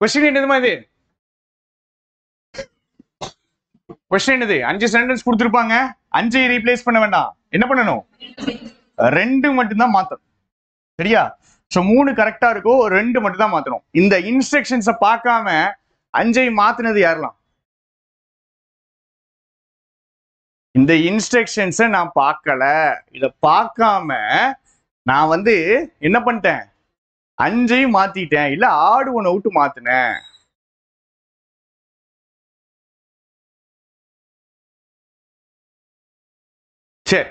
Question என்னதுமா இது? Question என்னது? 5 சென்டென்ஸ் கொடுத்துருப்பாங்க, 5 ரீப்ளேஸ் பண்ண வேண்டாம். என்ன பண்ணணும்? 2 மட்டும்தான் மாத்தணும். சரியா? சோ 3 கரெக்டா இருக்கும், 2 மட்டும் தான் மாத்தணும். இந்த இன்ஸ்ட்ரக்ஷன்ஸை பார்க்காம 5 மாத்தினது யாரெல்லாம்? இந்த இன்ஸ்ட்ரக்ஷன்ஸை நான் பார்க்கல, இத பார்க்காம நான் வந்து என்ன பண்ணிட்டேன்? 5 மாத்திட்டேன், இல்ல ஆடு ஒண்ணு விட்டு மாத்தினேன். சரி,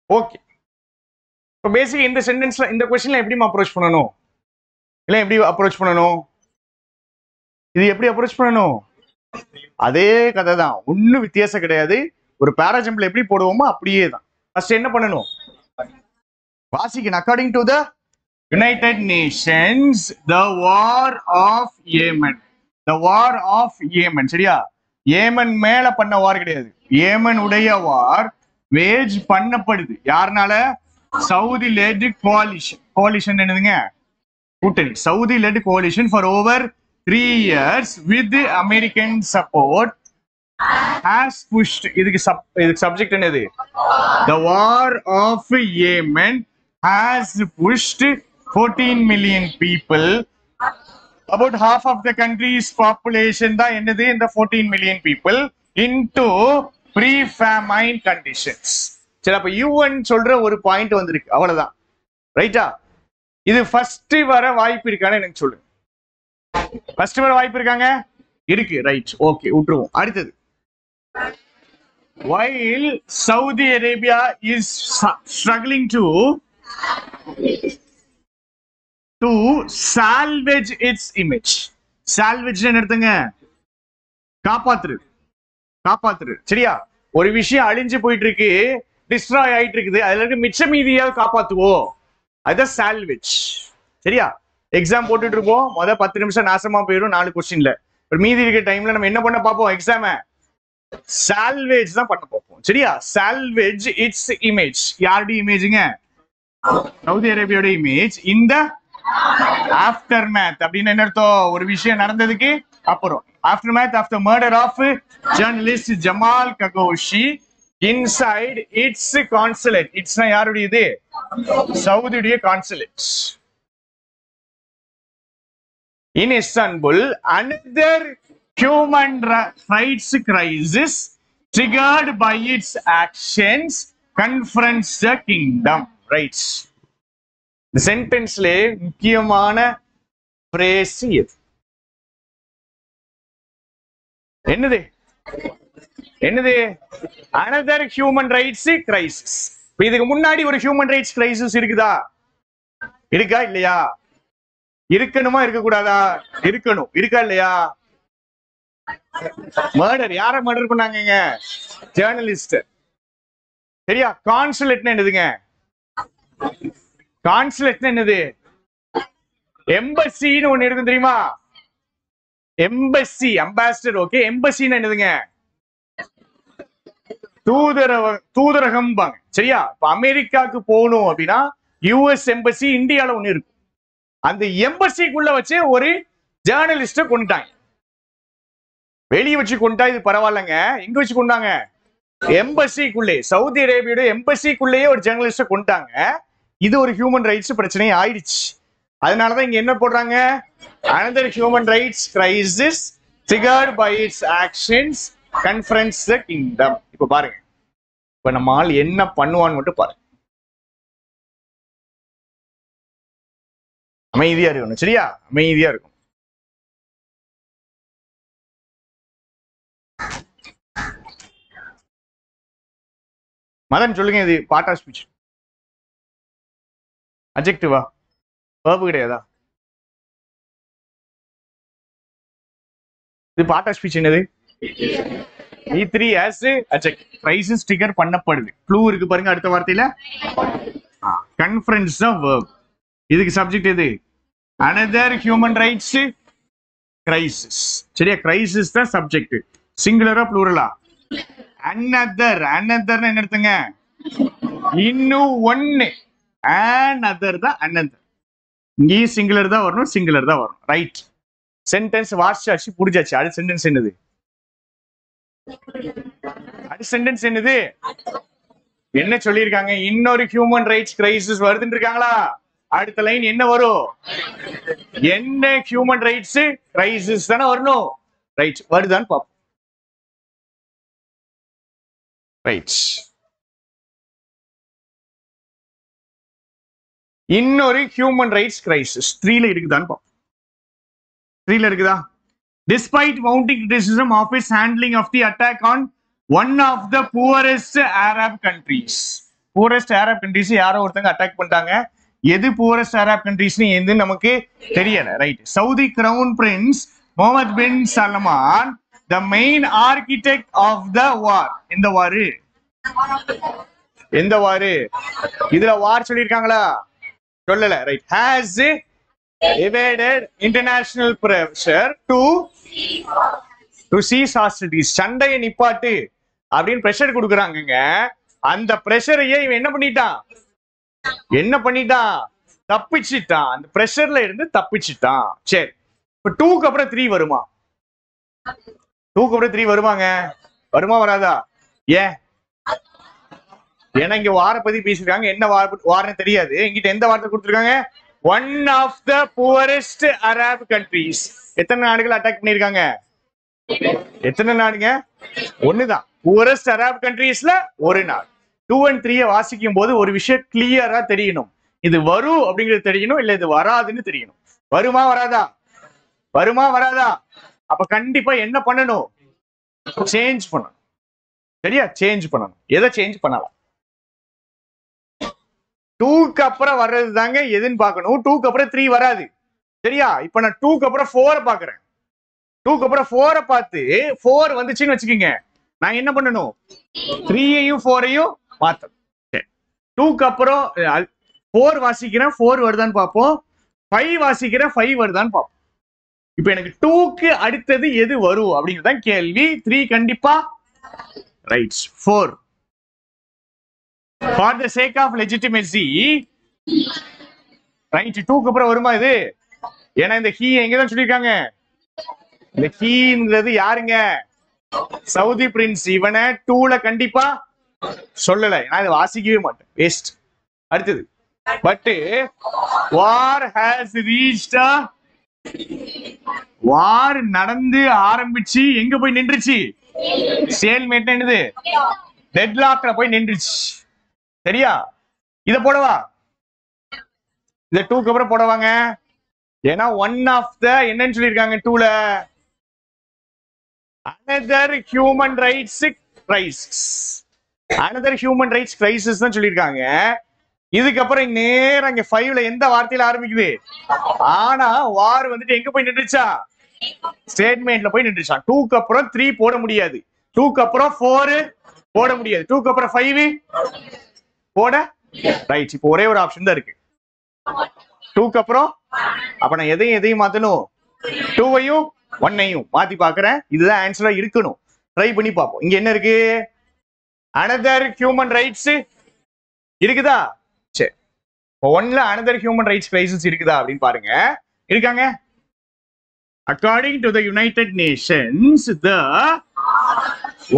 ஓகே. இப்போ பேசிக் இந்த சென்டென்ஸ்ல இந்த கொஸ்டின்ல எப்படி அப்ரோச் பண்ணணும்? இல்ல எப்படி அப்ரோச் பண்ணணும்? இது எப்படி அப்ரோச் பண்ணணும்? அதே கதை தான், ஒன்னும் வித்தியாசம் கிடையாது. ஒரு பேராஜம்பிள் எப்படி போடுவோமோ அப்படியே தான். ஃபர்ஸ்ட் என்ன பண்ணணும்? வாசிக்கணும். According to the United Nations, the war of Yemen. The war of Yemen. சரியா? ஏமன் மேல பண்ண வார் கிடையாது, ஏமன் உடைய வார் வேஜ் பண்ணப்படுது. யாருனால? Saudi led coalition. கோலிஷன் என்னதுங்க? கூட்டணி. Saudi led coalition for over 3 years with American support has pushed. இதுக்கு சப்ஜெக்ட் என்னது? The war of Yemen has pushed 14 million people. About half of the country's population தான் என்னது? இந்த 14 million people into pre-famine conditions. சரி, அப்ப UN சொல்ற ஒரு point வந்திருக்கு, அவ்வளவுதான். ரைட்டா? இது ஃபர்ஸ்ட் வர வாய்ப்பு இருக்கான்னு எனக்கு சொல்லு. ஃபர்ஸ்ட் வர வாய்ப்பு இருக்காங்க? இருக்கு. ரைட், ஓகே, விட்டுருவோம். அடுத்தது, while Saudi Arabia is struggling to salvage its image. salvage என்ன எடுத்துங்க? காப்பாத்துரு, காப்பாத்துரு. சரியா? ஒரு விஷயம் அழிஞ்சு போயிட்டு இருக்கு, டிஸ்ட்ராய் ஆயிட்டு இருக்குது, அதுல இருக்கு மிச்ச மீதியாவது காப்பாத்துவோம், அதான் சால்வேஜ். சரியா? எக்ஸாம் போட்டுட்டு இருப்போம், 10 நிமிஷம் நாசமா போயிடும் 4 கொஸ்டின்ல. மீதி இருக்க டைம்ல நம்ம என்ன பண்ண பார்ப்போம்? எக்ஸாம சால்வேஜ் தான் பண்ண பார்ப்போம். சரியா? Salvage its image. யாருடைய இமேஜ்ங்க? சவுதி அரேபியாவோட இமேஜ் இந்த ஆஃப்டர் மேத். அப்படின்னு என்ன அர்த்தம்? ஒரு விஷயம் நடந்ததுக்கு அப்புறம். Aftermath of the murder of journalist Jamal Khashoggi inside its consulate. இட்ஸ்னா யாருடையது? சவுதியுடைய consulate in Istanbul. Another human rights crisis triggered by its actions confronts the kingdom. Right. The sentence le முக்கியமான phrase இது என்னது? என்னது? Another human rights crisis. இதுக்கு முன்னாடி ஒரு human rights crisis இருக்குதா? இருக்கா இல்லையா? இருக்கணுமா இருக்க கூடாதா? இருக்கணும். இருக்கா இல்லையா? மர்டர். யார மர்டர் பண்ணாங்க? ஜர்னலிஸ்ட். சரியா? கான்சுலேட் என்னதுங்க? கான்சுலேட் என்னது? எம்பசின்னு ஒண்ணு இருக்கு தெரியுமா? Embassy, ambassador. ஓகே, எம்பசின்னு என்னதுங்க? தூதரகம் பாங்க. சரியா? இப்ப அமெரிக்காவுக்கு போகணும் அப்படின்னா யுஎஸ் எம்பசி இந்தியால ஒண்ணு இருக்கு. அந்த எம்பசிக்குள்ள வச்சு ஒரு ஜேர்னலிஸ்ட கொண்டுட்டாங்க. வெளியே வச்சு கொண்டா இது பரவாயில்லங்க, எங்க வச்சு கொண்டாங்க? எம்பசிக்குள்ளே. சவுதி அரேபியோட எம்பசிக்குள்ளேயே ஒரு ஜேர்னலிஸ்ட கொண்டுட்டாங்க. இது ஒரு ஹியூமன் ரைட்ஸ் பிரச்சனை ஆயிடுச்சு. அதனாலதான் இங்க என்ன போடுறாங்க? another human rights crisis triggered by its actions confronts the kingdom. இப்ப பாருங்க, இப்ப நம்ம ஆள் என்ன பண்ணுவான்னு மட்டும் பாருங்க. அமைதியா இருக்கணும். சரியா? அமைதியா இருக்கும். மதன் சொல்லுங்க, இது பார்ட் ஆஃப் ஸ்பீச். அட்ஜெக்டிவா? வெர்ப் கிடையாதா? இது பார்ட் ஆஃப் ஸ்பீச் என்னது? E3 as adjective. crisis trigger பண்ணப்படுது. க்ளூ இருக்கு பாருங்க அடுத்த வார்த்தையில. confronts the verb. இதுக்கு சப்ஜெக்ட் எது? another human rights crisis. சரியா? crisis தான் சப்ஜெக்ட். சிங்குலரா ப்ளூரலா? another. another என்ன எடுத்துங்க? இன்னும் ஒன்னு. another தான் another. இங்கேயும் சிங்குலர் தான் வரணும், சிங்குலர் தான் வரும். ரைட். சென்டென்ஸ் வாசிச்சாச்சு, புரிஞ்சாச்சு. அடுத்த சென்டென்ஸ் என்னது? அடுத்த சென்டென்ஸ் என்னது? என்ன சொல்லியிருக்காங்க? இன்னொரு ஹியூமன் ரைட்ஸ் கிரைசிஸ் வருதுன்னு இருக்காங்களா? அடுத்த லைன் என்ன வரும்? என்ன ஹியூமன் ரைட்ஸ் கிரைசிஸ் தானே வரணும். ரைட், வருதான்னு பாப்போம். ரைட், இன்னொரு ஹியூமன் ரைட்ஸ் கிரைசிஸ் 3ல இருக்குதான்னு பாப்போம். 3ல இருக்குதா? Despite mounting criticism of its handling of the attack on one of the poorest Arab countries. Poorest Arab countries யாரோ ஒருத்தங்க அட்டாக் பண்ணிட்டாங்க. எது poorest Arab countries னு எது நமக்கு தெரியல. Right. Saudi Crown Prince Mohammed bin Salman, the main architect of the war. இந்த வாரு எந்த வாரு? இதுல வார் சொல்லிருக்காங்களா? சொல்லல. Right. Has evaded international pressure to cease hostilities. சண்டையை நிப்பாட்டு அப்படின்னு பிரஷர் கொடுக்குறாங்க. அந்த பிரஷரையே இவன் என்ன பண்ணிட்டான்? தப்பிச்சிட்டான். அந்த பிரஷர்ல இருந்து தப்பிச்சிட்டான். சரி, இப்ப 2க்கு அப்புறம் 3 வருமா? 2க்கு அப்புறம் 3 வருவாங்க? வருமா வராதா? ஏன்னா இங்க வார பத்தி பேசிருக்காங்க. என்ன வார்னு தெரியாது. எங்கிட்ட எந்த வார்த்தை கொடுத்துருக்காங்க? One of the poorest Arab countries. எத்தனை நாடுகள் அட்டாக் பண்ணிருக்காங்க? எத்தனை நாடுங்க? ஒண்ணுதான். poorest Arab countriesல ஒரு நாடு. 2 and 3 வாசிக்கும் போது ஒரு விஷயம் கிளியரா தெரியணும். இது வரும் அப்படிங்கிறது தெரியணும், இல்ல இது வராதுன்னு தெரியணும். வருமா வராதா? வருமா வராதா? அப்ப கண்டிப்பா என்ன பண்ணணும்? சேஞ்ச் பண்ணணும். சரியா? சேஞ்ச் பண்ணணும். எதை சேஞ்ச் பண்ணலாம்? 2க்கு அப்புறம் வர்றது தாங்க எதுன்னு பார்க்கணும். 2க்கு அப்புறம் 3 வராது. சரியா? இப்ப நான் 2க்கு அப்புறம் 4 பாக்குறேன். 2க்கு அப்புறம் 4 பார்த்து 4 வந்துச்சுன்னு வச்சுக்கோங்க, நான் என்ன பண்ணணும்? 3யையும் 4யையும் மாத்தணும். சரி, 2க்கு அப்புறம் 4 வாசிக்கிறேன், 4 வருதான்னு பார்ப்போம். 5 வாசிக்கிறேன், 5 வருதான்னு பார்ப்போம். இப்ப எனக்கு 2க்கு அடுத்தது எது வரும் அப்படிங்கிறதான் கேள்வி. 3 கண்டிப்பா. Right. 4 for the sake of legitimacy. Right. 2க்கு அப்புறம் வருமா இது? ஏன்னா இந்த ஹீ எங்கதான் சொல்லிருக்காங்க? இந்த ஹீங்கிறது யாருங்க? Saudi Prince. இவனை 2ல கண்டிப்பா சொல்லல. நான் இதை வாசிக்கவே மாட்டேன். வேஸ்ட். அடுத்தது, பட் வார் ஹாஸ் ரீச்ட். வார் நடந்து ஆரம்பிச்சு எங்க போய் நின்றுச்சு? ஸ்டேல்மேட் என்னது? டெட்லாக்ல போய் நின்றுச்சு. சரியா? இத போடவா? இத 2க்கு அப்புறம் போடவாங்க. ஏன்னா ஒன் ஆஃப் த என்னன்னு சொல்லியிருக்காங்க 2ல? another human rights crisis. another human rights crisis தான் சொல்லியிருக்காங்க. இதுக்கப்புறம் நேரம் இங்க 5ல எந்த வார்த்தையில ஆரம்பிக்குது? ஆனா வார் வந்துட்டு எங்க போய் நின்றுச்சா? ஸ்டேட்மெண்ட்ல போய் நின்றுச்சா. 2க்கு அப்புறம் 3 போட முடியாது. 2க்கு அப்புறம் 4 போட முடியாது. 2க்கு அப்புறம் 5 போட. ரைட். இப்போ ஒரே ஒரு ஆப்ஷன் தான் இருக்கு 2க்கு அப்புறம். அப்ப நான் எதையும் மாத்தணும்? 2வையும் 1ஐயும் மாத்தி பாக்குறேன். இதுதான் ஆன்சரா இருக்கணும். ட்ரை பண்ணி பார்ப்போம். இங்க என்ன இருக்கு? another human rights இருக்குதா? சரி, 1ல another human rights crisis இருக்குதா அப்படின்னு பாருங்க. இருக்காங்க. according to the United Nations, the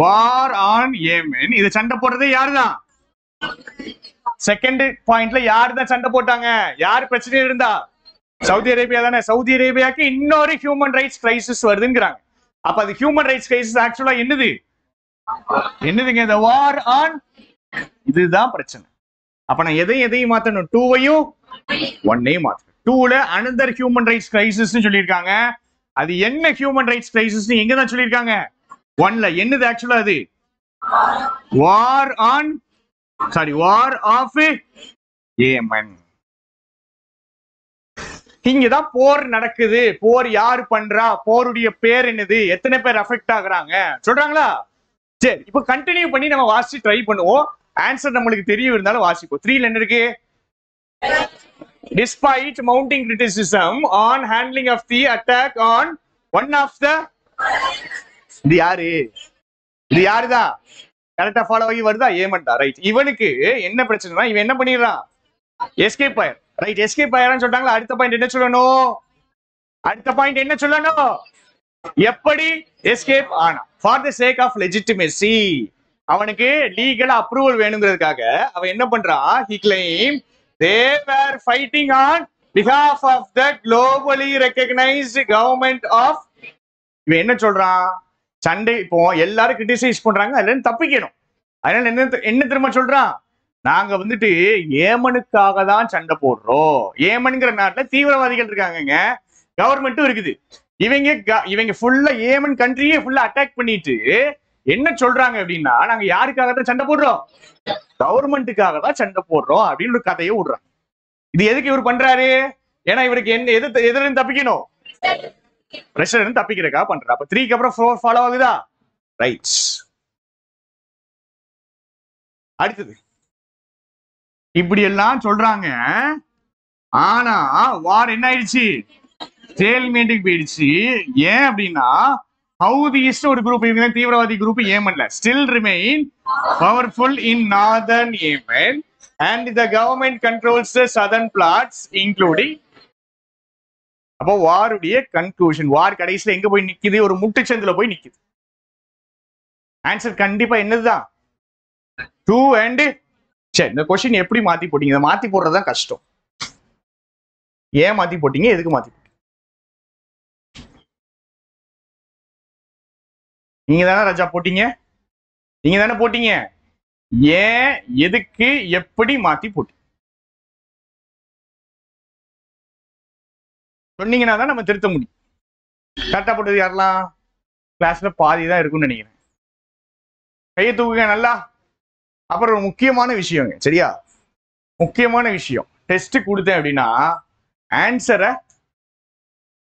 war on Yemen. இது சண்டை போடுறது யாருதான்? செகண்ட் பாயிண்ட்ல யாரு தான் சண்டை போட்டாங்க? யார் பிரச்சனை இருந்தா? சவுதி அரேபியா தானே. சவுதி அரேபியாக்கு இன்னொரு ஹியூமன் ரைட்ஸ் கிரைசிஸ் வருதுங்கிறாங்க. அப்ப அது ஹியூமன் ரைட்ஸ் கிரைசிஸ் ஆக்சுவலா என்னதுங்க? the war on. இதுதான் பிரச்சனை. அப்ப நான் எதையும் மாத்தணும்? 2வையும் 1ஐயும் மாத்தணும். 2ல another human rights crisis சொல்லியிருக்காங்க. அது என்ன ஹியூமன் ரைட்ஸ் கிரைசிஸ் எங்க தான் சொல்லியிருக்காங்க? 1ல. என்னது ஆக்சுவலா? அது war of Yemen. இங்கதான் போர் நடக்குது. போர் யாரு பண்றா? போருடைய பேர் என்னது? எத்தனை பேர் அஃபெக்ட் ஆகுறாங்க சொல்றாங்களா? சரி, இப்போ கண்டினியூ பண்ணி நம்ம வாசிச்சு ட்ரை பண்ணுவோம். ஆன்சர் நம்மளுக்கு தெரிய இருந்தாலும் வாசிப்போம். 3ல என்ன இருக்கு? despite mounting criticism on handling of the attack on one of the. இது யாருதான்? கரெக்டா ஃபாலோ ஆகி வருதா? ஏமன் தான். ரைட். இவனுக்கு என்ன பிரச்சனைனா இவன் என்ன பண்ணிடுறான்? எஸ்கேப் ஆயிரு. ரைட், எஸ்கேப் ஆயிரான்னு சொல்றாங்களா? அடுத்த பாயிண்ட் என்ன சொல்லணும்? அடுத்த பாயிண்ட் என்ன சொல்லணும்? எப்படி எஸ்கேப் ஆனா? ஃபார் த சேக் ஆஃப் லெஜிட்டிமேசி, அவனுக்கு லீகல் அப்ரூவல் வேணுங்கிறதுக்காக அவன் என்ன பண்றான்? he claimed they were fighting on behalf of the globally recognized government of. இவன் என்ன சொல்றான்? சண்டை இப்போ எல்லாரும் கிரிட்டிசைஸ் பண்றாங்க, அதுல இருந்து தப்பிக்கணும். அதனால என்ன திரும்ப சொல்றான்? நாங்க வந்துட்டு ஏமனுக்காக தான் சண்டை போடுறோம். ஏமன்ங்கிற நாட்டுல தீவிரவாதிகள் இருக்காங்க, கவர்மெண்ட்டும் இருக்குது. இவங்க ஃபுல்லா ஏமன் கண்ட்ரியே ஃபுல்லா அட்டாக் பண்ணிட்டு என்ன சொல்றாங்க அப்படின்னா, நாங்க யாருக்காக தான் சண்டை போடுறோம்? கவர்மெண்ட்டுக்காக தான் சண்டை போடுறோம் அப்படின்னு ஒரு கதையை விடுறாங்க. இது எதுக்கு இவர் பண்றாரு? ஏன்னா இவருக்கு என்ன எதிர தப்பிக்கணும், பிரஷர் இருந்து தப்பிக்கிறக்கா பண்ற. அப்ப 3க்கு அப்புறம் 4 ஃபாலோ ஆகுதா? ரைட். அடுத்தது இப்படி எல்லாம் சொல்றாங்க. ஆனா வார் என்ன ஆயிடுச்சு? ஸ்டேல்மேட்டுக்கு போயிடுச்சு. ஏன் அப்படின்னா ஹவுதிஸ்ட் ஒரு குரூப், இவங்க தீவிரவாதி குரூப் ஏமன்ல still remain powerful in northern Yemen and the government controls the southern flats including. அப்போ வாருடைய கன்க்ளூஷன், வார் கடைசியில எங்க போய் நிக்குது? ஒரு முட்டுச்சந்துல போய் நிக்குது. ஆன்சர் கண்டிப்பா என்னதுதான்? 2 and. சரி, இந்த கொஸ்டின் எப்படி மாத்தி போட்டீங்க? இதை மாத்தி போடுறதுதான் கஷ்டம். ஏன் மாத்தி போட்டீங்க? எதுக்கு மாத்தி போட்டீங்க? நீங்க தானே ராஜா போட்டீங்க, நீங்க தானே போட்டீங்க. ஏன், எதுக்கு, எப்படி மாத்தி போட்டீங்க சொன்னீங்கன்னா தான் நம்ம திருத்த முடியும். கரெக்டா போட்டது யாரெல்லாம்? கிளாஸ்ல பாதி தான் இருக்கும்னு நினைக்கிறேன். கையை தூக்குங்க நல்லா. அப்புறம் ஒரு முக்கியமான விஷயங்க, சரியா? முக்கியமான விஷயம், டெஸ்ட் கொடுத்தேன் அப்படின்னா ஆன்சரை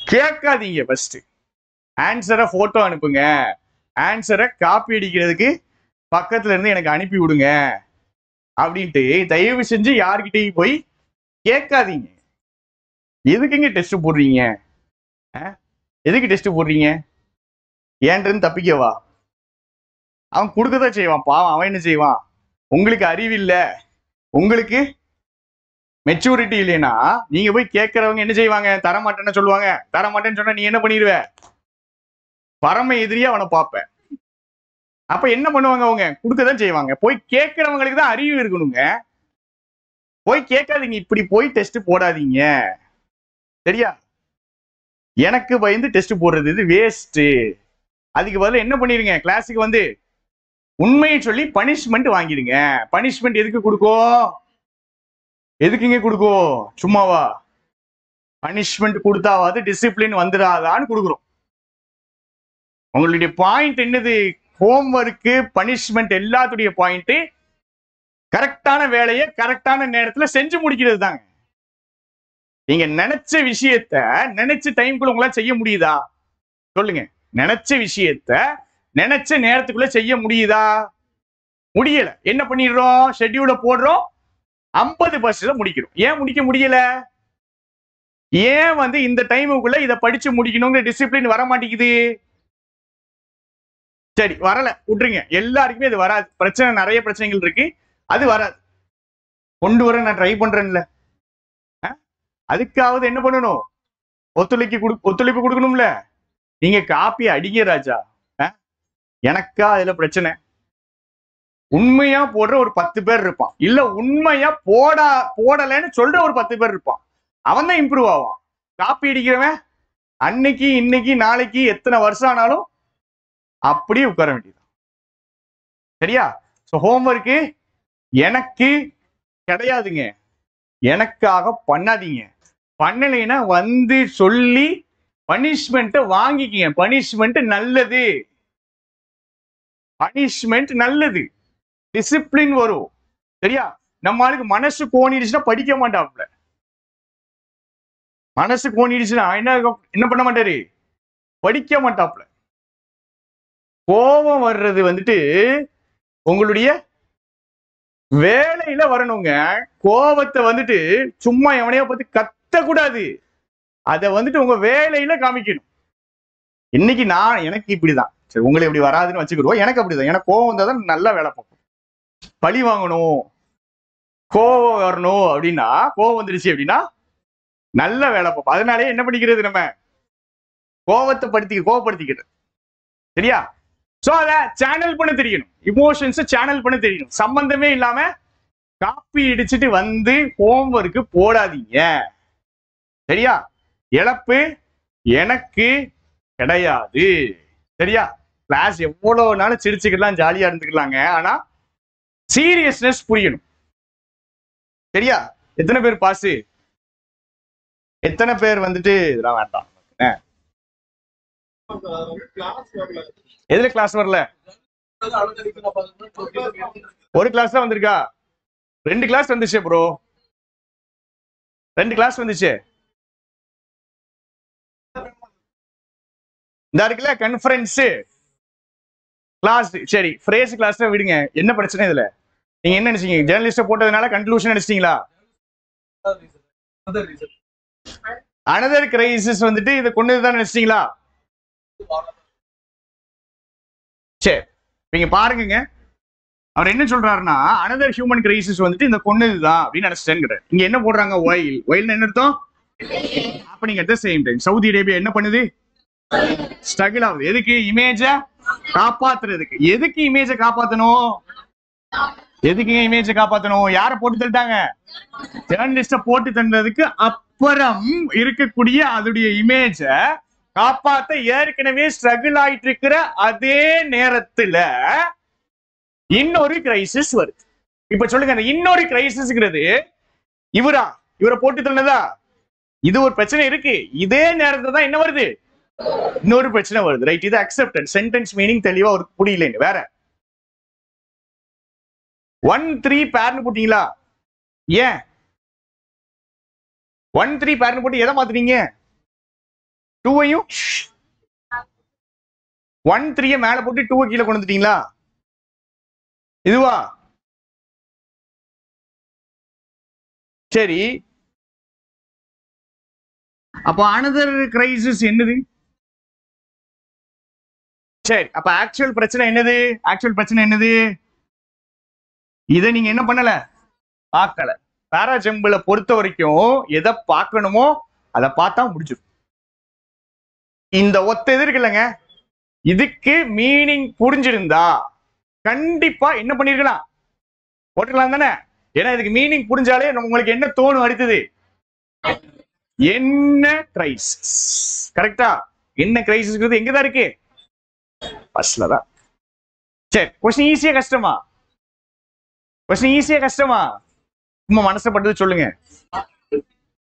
கேட்காதீங்க. ஃபர்ஸ்ட் ஆன்சரை போட்டோ அனுப்புங்க. ஆன்சரை காப்பி அடிக்கிறதுக்கு பக்கத்துல இருந்து எனக்கு அனுப்பி விடுங்க அப்படின்ட்டு தயவு செஞ்சு யார்கிட்டையும் போய் கேட்காதீங்க. எதுக்குங்க டெஸ்ட் போடுறீங்க? எதுக்கு டெஸ்ட் போடுறீங்க? ஏன்றது தப்பிக்கவா? அவன் கொடுக்கதான் செய்வான், பாவம். அவன் என்ன செய்வான்? உங்களுக்கு அறிவு இல்லை, உங்களுக்கு மெச்சூரிட்டி இல்லைன்னா நீங்க போய் கேட்கறவங்க என்ன செய்வாங்க? தரமாட்டேன்னு சொல்லுவாங்க. தரமாட்டேன்னு சொன்னா நீ என்ன பண்ணிடுவ? பரம எதிரியா அவனை பார்ப்ப. அப்ப என்ன பண்ணுவாங்க? அவங்க கொடுக்கதான் செய்வாங்க. போய் கேட்கறவங்களுக்கு தான் அறிவு இருக்கணுங்க. போய் கேட்காதீங்க, இப்படி போய் டெஸ்ட் போடாதீங்க, சரியா? எனக்கு பயந்து டெஸ்ட் போடுறது இது வேஸ்ட். அதுக்கு பதில் என்ன பண்ணிருங்க, கிளாஸுக்கு வந்து உண்மையை சொல்லி பனிஷ்மெண்ட் வாங்கிடுங்க. பனிஷ்மெண்ட் எதுக்கு கொடுக்கும்? எதுக்குங்க கொடுக்கும்? சும்மாவா? பனிஷ்மெண்ட் கொடுத்தாவது டிசிப்ளின் வந்துடாதான்னு கொடுக்குறோம். உங்களுடைய பாயிண்ட் என்னது? ஹோம்ஒர்க்கு, பனிஷ்மெண்ட் எல்லாத்துடைய பாயிண்ட் கரெக்டான வேலையை கரெக்டான நேரத்துல செஞ்சு முடிக்கிறது தாங்க. நீங்க நினைச்ச விஷயத்த நினைச்ச டைம்குள்ள உங்களால செய்ய முடியுதா? சொல்லுங்க. நினைச்ச விஷயத்த நினைச்ச நேரத்துக்குள்ள செய்ய முடியுதா? முடியல. என்ன பண்ணிடுறோம்? ஷெட்யூல போடுறோம், 50% முடிக்கிறோம். ஏன் முடிக்க முடியல? ஏன் வந்து இந்த டைமுக்குள்ள இதை படிச்சு முடிக்கணுங்கிற டிசிப்ளின் வர மாட்டேங்குது? சரி, வரல, விட்டுருங்க. எல்லாருக்குமே அது வராது. பிரச்சனை, நிறைய பிரச்சனைகள் இருக்கு, அது வராது. கொண்டு வர நான் ட்ரை பண்றேன்ல. அதுக்காவது என்ன பண்ணணும்? ஒத்துழைப்பு கொடுக்கணும்ல. நீங்க காப்பி அடிங்க ராஜா. எனக்கா அதுல பிரச்சனை? உண்மையா போடுற ஒரு 10 பேர் இருப்பான், இல்ல உண்மையா போடலன்னு சொல்ற ஒரு 10 பேர் இருப்பான். அவன் தான் இம்ப்ரூவ் ஆவான். காப்பி அடிக்கிறவன் அன்னைக்கு, இன்னைக்கு, நாளைக்கு, எத்தனை வருஷம் ஆனாலும் அப்படியே உட்கார வேண்டியது, சரியா? ஸோ ஹோம்ஒர்க்கு எனக்கு கிடையாதுங்க, எனக்காக பண்ணாதீங்க. பண்ணலைன்னா வந்து சொல்லி பனிஷ்மெண்ட்டை வாங்கிக்கிங்க. பனிஷ்மெண்ட் நல்லது, பனிஷ்மெண்ட் நல்லது, டிசிப்ளின் வரும், சரியா? நம்ம ஆளுக்கு மனசு கோணிடுச்சுன்னா படிக்க மாட்டாப்ல. மனசு கோணிடுச்சுன்னா என்ன பண்ண மாட்டாரு? படிக்க மாட்டாப்ல. கோபம் வர்றது வந்துட்டு உங்களுடைய வேலையில வரணுங்க. கோபத்தை வந்துட்டு சும்மா எவனையோ பார்த்து கத்தக்கூடாது. அதை வந்துட்டு உங்க வேலையில காமிக்கணும். இன்னைக்கு எனக்கு இப்படிதான், சரி உங்களுக்கு இப்படி வராதுன்னு வச்சுக்கிடுவோம். எனக்கு அப்படிதான். எனக்கு கோபம் வந்தா தான் நல்லா வேலை பார்ப்போம். பழி வாங்கணும், கோவம் வரணும் அப்படின்னா, கோவம் வந்துருச்சு அப்படின்னா நல்ல வேலை பார்ப்போம். அதனாலே என்ன பண்ணிக்கிறது, நம்ம கோவப்படுத்திக்கிறது. சரியா? சோ அத சேனல் பண்ண தெரியணும். இமோஷன்ஸ் சேனல் பண்ண தெரியணும். சம்பந்தமே இல்லாம காப்பி அடிச்சுட்டு வந்து ஹோம்வொர்க் போடாதீங்க. சரியா? இழப்பு எனக்கு கிடையாது. சரியா? கிளாஸ் எவ்வளவு நாளும் சிரிச்சுக்கலாம், ஜாலியா இருந்துக்கலாங்க. ஆனா சீரியஸ்னஸ் புரியணும். சரியா? எத்தனை பேர் பாஸ், எத்தனை பேர் வந்துட்டு இதெல்லாம் வேண்டாம். எதுல கிளாஸ் வரல? ஒரு கிளாஸ் தான் வந்திருக்கா? 2 கிளாஸ் வந்துச்சு ப்ரோ. 2 கிளாஸ் வந்துச்சு. இந்த இருக்குல்ல கான்ஃபரன்ஸ் கிளாஸ். சரி, ஃப்ரேஸ் கிளாஸ்ல விடுங்க. என்ன பிரச்சனை இதுல? நீங்க என்ன நினைச்சீங்க? ஜேர்னலிஸ்ட போட்டதுனால கன்க்ளூஷன் நினைச்சிட்டீங்களா? அனதர் கிரைசிஸ் வந்துட்டு இதை கொண்டதுதான் நினைச்சிட்டீங்களா? சரி, நீங்க பாருங்க. அவர் என்ன சொல்றாருன்னா, அனதர் ஹியூமன் கிரைசிஸ் வந்துட்டு இந்த கொன்னதுதான் அப்படின்னு நினைச்சிட்டேன். இங்க என்ன போடுறாங்க? ஒயில் என்ன அர்த்தம்? Happening at the same time. Saudi Arabia என்ன பண்ணுது? ஸ்ட்ரகிள் ஆகுது. எதுக்கு? இமேஜ காப்பாத்துறதுக்கு. எதுக்கு இமேஜ காப்பாத்தணும்? யார போட்டு தள்ளிட்டாங்க? ஜேர்னலிஸ்ட போட்டு தள்ளுறதுக்கு அப்புறம் இருக்கக்கூடிய அதோடைய இமேஜ காப்பாத்த ஏற்கனவே ஸ்ட்ரகிள் ஆயிட்டு இருக்கிற அதே நேரத்துல இன்னொரு கிரைசிஸ் வருது. இப்ப சொல்லுங்க, அந்த இன்னொரு கிரைசிஸ்ங்கிறது இவரை போட்டு தள்ளதா? இது ஒரு பிரச்சனை இருக்கு. இதே நேரத்துல தான் என்ன வருது? இன்னொரு பிரச்சனை வருது. ரைட்? இது அக்செப்டட். சென்டென்ஸ் மீனிங் தெளிவா ஒரு புரியல. வேற 1-3 பேர்னு போட்டீங்களா? ஏன் 1-3 பேர்னு போட்டு எதை மாத்துறீங்க? 2ஐயும் 1-3 மேல போட்டு 2 கீழே கொண்டு வந்துட்டீங்களா? இதுவா? சரி, அப்ப அனதர் கிரைசிஸ் என்னது? சரி, அப்ப ஆக்சுவல் பிரச்சனை என்னது? இதை நீங்க என்ன பண்ணல? பார்க்கல. பாராஜம்பிளை பொறுத்த வரைக்கும் எதை பார்க்கணுமோ அதை பார்த்தா முடிஞ்சிடும். இந்த ஒத்த இது இருக்குல்லங்க, இதுக்கு மீனிங் புரிஞ்சிருந்தா கண்டிப்பா என்ன பண்ணிருக்கலாம்? போட்டுக்கலாம் தானே? ஏன்னா இதுக்கு மீனிங் புரிஞ்சாலே உங்களுக்கு என்ன தோணும்? அடுத்தது என்ன கிரைசிஸ்? கரெக்டா? என்ன கிரைசிஸ் எங்கதான் இருக்கு? ஃபர்ஸ்ட்ல தான். சரி, கொஸ்டின் ஈஸியா கஷ்டமா? சும்மா மனசப்பட்டது சொல்லுங்க.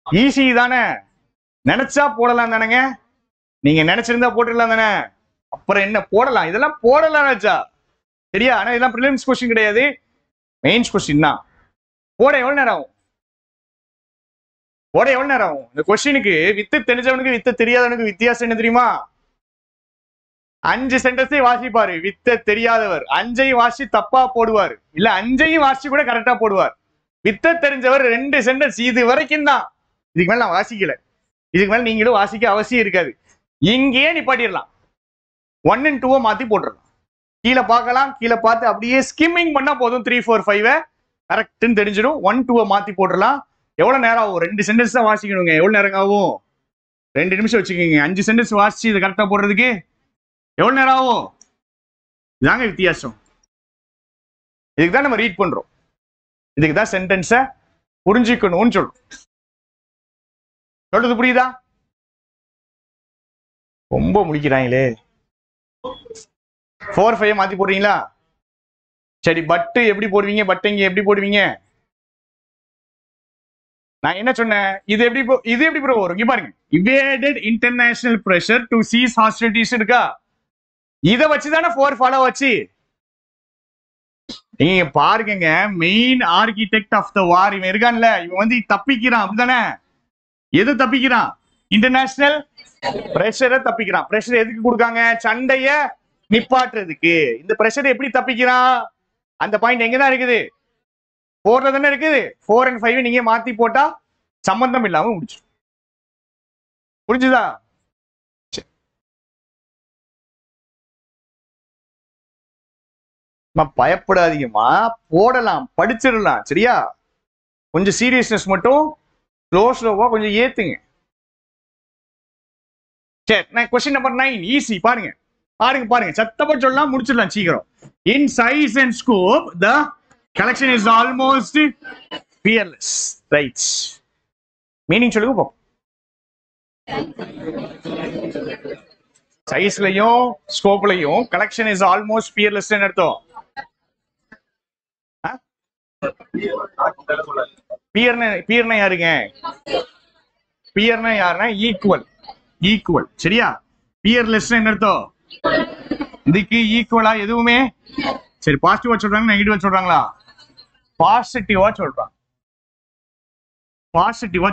ஈஸி தானே? நினைச்சா போடலாம் தானேங்க? நீங்க நினைச்சிருந்தா போட்டுடலாம் தானே? அப்புறம் என்ன போடலாம்? இதெல்லாம் போடலாம் நினைச்சா. சரியா? ஆனா இதெல்லாம் பிரிலிம்ஸ் கொஸ்டின் கிடையாது, மெயின்ஸ் கொஸ்டின் தான். போட எவ்வளவு நேரம் ஆகும்? இந்த கொஸ்டினுக்கு வித்து தெரிஞ்சவனுக்கு வித்து தெரியாதவனுக்கு வித்தியாசம் என்ன தெரியுமா? 5 சென்டென்ஸை வாசிப்பாரு வித்த தெரியாதவர். 5ஐயும் வாசி தப்பா போடுவார், இல்ல 5ஐயும் வாசி கூட கரெக்டா போடுவார். வித்த தெரிஞ்சவர் 2 சென்டென்ஸ் இது வரைக்கும் தான். இதுக்கு மேல நான் வாசிக்கல. இதுக்கு மேல நீங்களும் வாசிக்க அவசியம் இருக்காது. இங்கேயே நிப்பாட்டிடலாம். 1 and 2 மாத்தி போட்டுடலாம். கீழே பார்க்கலாம். கீழே பார்த்து அப்படியே ஸ்கிம்மிங் பண்ணா போதும். 3, 4, 5 கரெக்ட்னு தெரிஞ்சிடும். 1, 2 மாத்தி போட்டுடலாம். எவ்வளவு நேரம் ஆகும்? 2 சென்டென்ஸ் தான் வாசிக்கணுங்க. எவ்வளவு நேரம் ஆகும்? 2 நிமிஷம் வச்சுக்கோங்க. 5 சென்டென்ஸ் வாசிச்சு இதை கரெக்டா போடுறதுக்கு எவ்வளவு நேரம் ஆகும்? இதாங்க வித்தியாசம். இதுக்கு தான் நம்ம ரீட் பண்றோம். இதுக்கு தான் சென்டென்ஸை புரிஞ்சுக்கணும்னு சொல்றோம். சொல்றது புரியுதா? ரொம்ப முடிக்கிறாங்களே. 4, 5 மாத்தி போடுறீங்களா? சரி, பட்டு எப்படி போடுவீங்க? பட்டுங்க எப்படி போடுவீங்க? நான் என்ன சொன்னேன்? இது எப்படி ப்ரோ வரும்? இங்க பாருங்க. evaded international pressure to cease hostilities இருக்கா? இத வச்சுதானே 4 ஃபாலோ வச்சு. நீங்க பாருங்க, மெயின் ஆர்கிடெக்ட் ஆஃப் த வார் இவன் இருக்கான்ல, இவன் வந்து தப்பிக்கிறான். அப்படிதானே? எது தப்பிக்கிறான்? இன்டர்நேஷனல் பிரஷரை தப்பிக்கிறான். பிரஷர் எதுக்கு கொடுக்காங்க? சண்டைய நிப்பாட்டுறதுக்கு. இந்த பிரஷர் எப்படி தப்பிக்கிறான்? அந்த பாயிண்ட் எங்கதான் இருக்குது? 4ல தானே இருக்குது. 4 and 5 நீங்க மாத்தி போட்டா சம்பந்தம் இல்லாம முடிச்சு. புரிஞ்சுதா? பயப்படாதீங்கம்மா, போடலாம், படிச்சிடலாம். சரியா? கொஞ்சம் சீரியஸ்னஸ் மட்டும் ஸ்லோவா கொஞ்சம் ஏத்துங்க. சரி, நான் கொஸ்டின் நம்பர் 9 ஈஸி. பாருங்க சத்தப்பா சொல்லலாம், முடிச்சிடலாம் சீக்கிரம். In size and scope the collection is almost peerless. Right, meaning சொல்லுங்க பாப்போம். சைஸ்லயும் ஸ்கோப்லயும் கலெக்ஷன் இஸ் ஆல்மோஸ்ட் பியர்லெஸ் அர்த்தம். பியர்னா யாருங்க? பியர்னா யாருன்னா ஈக்குவல். சரியா? பியர்லெஸ் என்ன அர்த்தம்? இதுக்கு ஈக்குவலா எதுவுமே. சரி, பாசிட்டிவா சொல்றாங்க, நெகட்டிவா சொல்றாங்களா? பாசிட்டிவா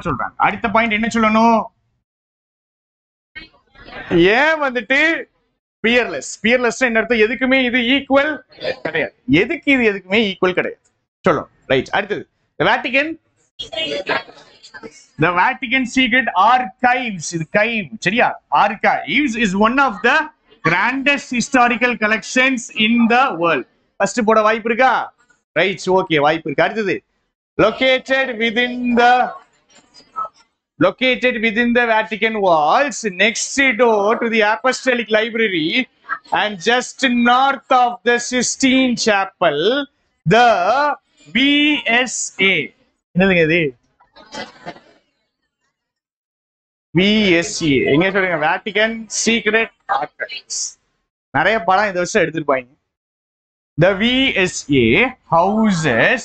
சொல்றாங்க. அடுத்த பாயிண்ட் என்ன சொல்லணும்? ஏன் வந்துட்டு பியர்லெஸ் என்ன அர்த்தம்? எதுக்குமே இது ஈக்குவல் கிடையாது. எதுக்கு இது எதுக்குமே ஈக்குவல் கிடையாது சொல்லும். ரைட், அடுத்தது The Vatican Secret Archives. இது கைவ். சரியா? Archives is one of the grandest historical collections in the world. First போட வாய்ப்பு இருக்கா? ரைட், ஓகே, வாய்ப்பு இருக்கு. அடுத்தது located within the Vatican walls, next door to the Apostolic Library and just north of the Sistine Chapel, the VSA. என்னதுங்க இது? VSA எங்க சொல்றீங்க? Vatican Secret Archives. நிறைய படம் இந்த வருஷம் எடுத்துருப்பாங்க. The VSA houses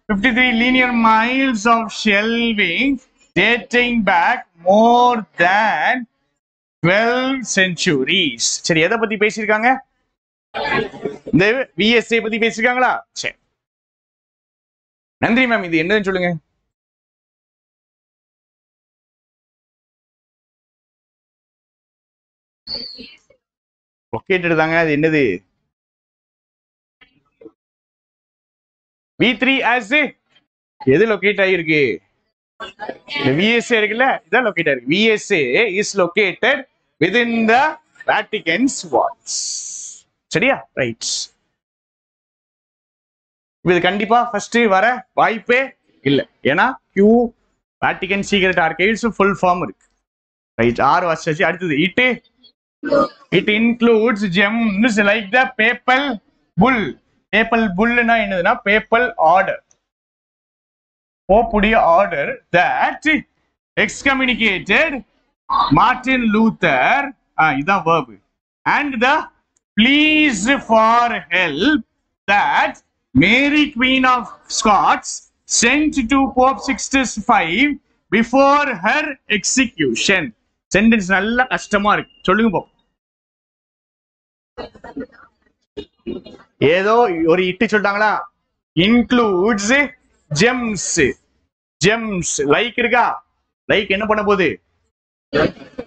53 linear miles of shelving dating back more than 12 centuries. சரி, எதை பத்தி பேசியிருக்காங்க? இந்த VSA பத்தி பேசியிருக்காங்களா? சரி, நன்றி மேம். இது என்னன்னு சொல்லுங்க. லொக்கேட்டட் தாங்க. அது என்னது? V3 as எது லொக்கேட் ஆகிருக்கு? இந்த VSA இருக்குல்ல, இதான் லொக்கேட் ஆயிருக்கு. VSA is located within the Vatican's walls. சரியா? ரைட். இது கண்டிப்பா ஃபர்ஸ்ட் வர வாய்ப்பே இல்லை. ஏன்னா Vatican Secret Archives full form இருக்கு. ரைட், 6 வருஷம். அடுத்தது it includes gems like the papal bull. papal bullனா என்னதுன்னா papal order, போப்புடைய order that excommunicated Martin Luther, இதான் verb, and the pleas for help that Mary Queen of Scots sent to Pope Sixtus V before her execution. Sentence நல்ல கஷ்டமா இருக்கு, சொல்லுங்க போ. ஏதோ ஒரு இட்டு சொல்லிட்டாங்களா? இன்க்ளூட்ஸ் ஜெம்ஸ் லைக் இருக்கா? லைக் என்ன பண்ண போகுது?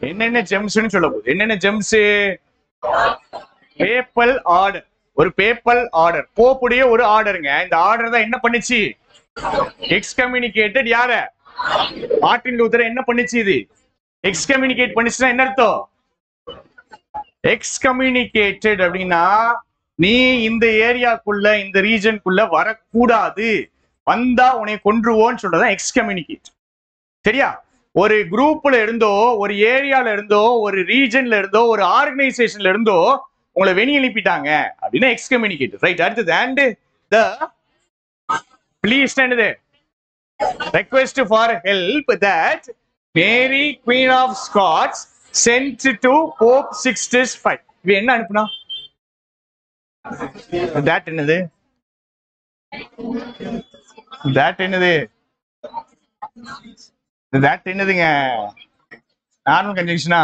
என்னென்ன ஜெம்ஸ்னு சொல்ல போகுது. என்னென்ன ஜெம்ஸ்? Papal order. ஒரு பேப்பல் ஆர்டர், போப்புடைய ஒரு ஆர்டருங்க. இந்த ஆர்டர் தான் என்ன பண்ணுச்சு? எக்ஸ்கம்யூனிகேட்டட். யார? Martin Luther. என்ன பண்ணுச்சு இது? எக்ஸ்கம்யூனிகேட் பண்ணிச்சுன்னா என்ன அர்த்தம்? எக்ஸ்கம்யூனிகேட்டட் அப்படின்னா நீ இந்த ஏரியாக்குள்ள, இந்த ரீஜனுக்குள்ள வரக்கூடாது, வந்தா உன்னை கொன்றுவோன்னு சொல்றதான் எக்ஸ்கம்யூனிகேட். சரியா? ஒரு குரூப்ல இருந்தோ, ஒரு ஏரியால இருந்தோ, ஒரு ரீஜன்ல இருந்தோ, ஒரு ஆர்கனைசேஷன்ல இருந்தோ உங்களை வெளியே எழுப்பிட்டாங்க அப்படின்னா எக்ஸ்கம்யூனிகேட். ரைட், அடுத்தது அண்ட் த ப்ளீஸ் என்னது? request for help that Mary Queen of Scots sent to Pope Sixtus V. இது என்ன அனுப்புனா? that என்னது? that என்னது? that என்னதுங்க? நார்மல் கன்ஜங்ஷனா?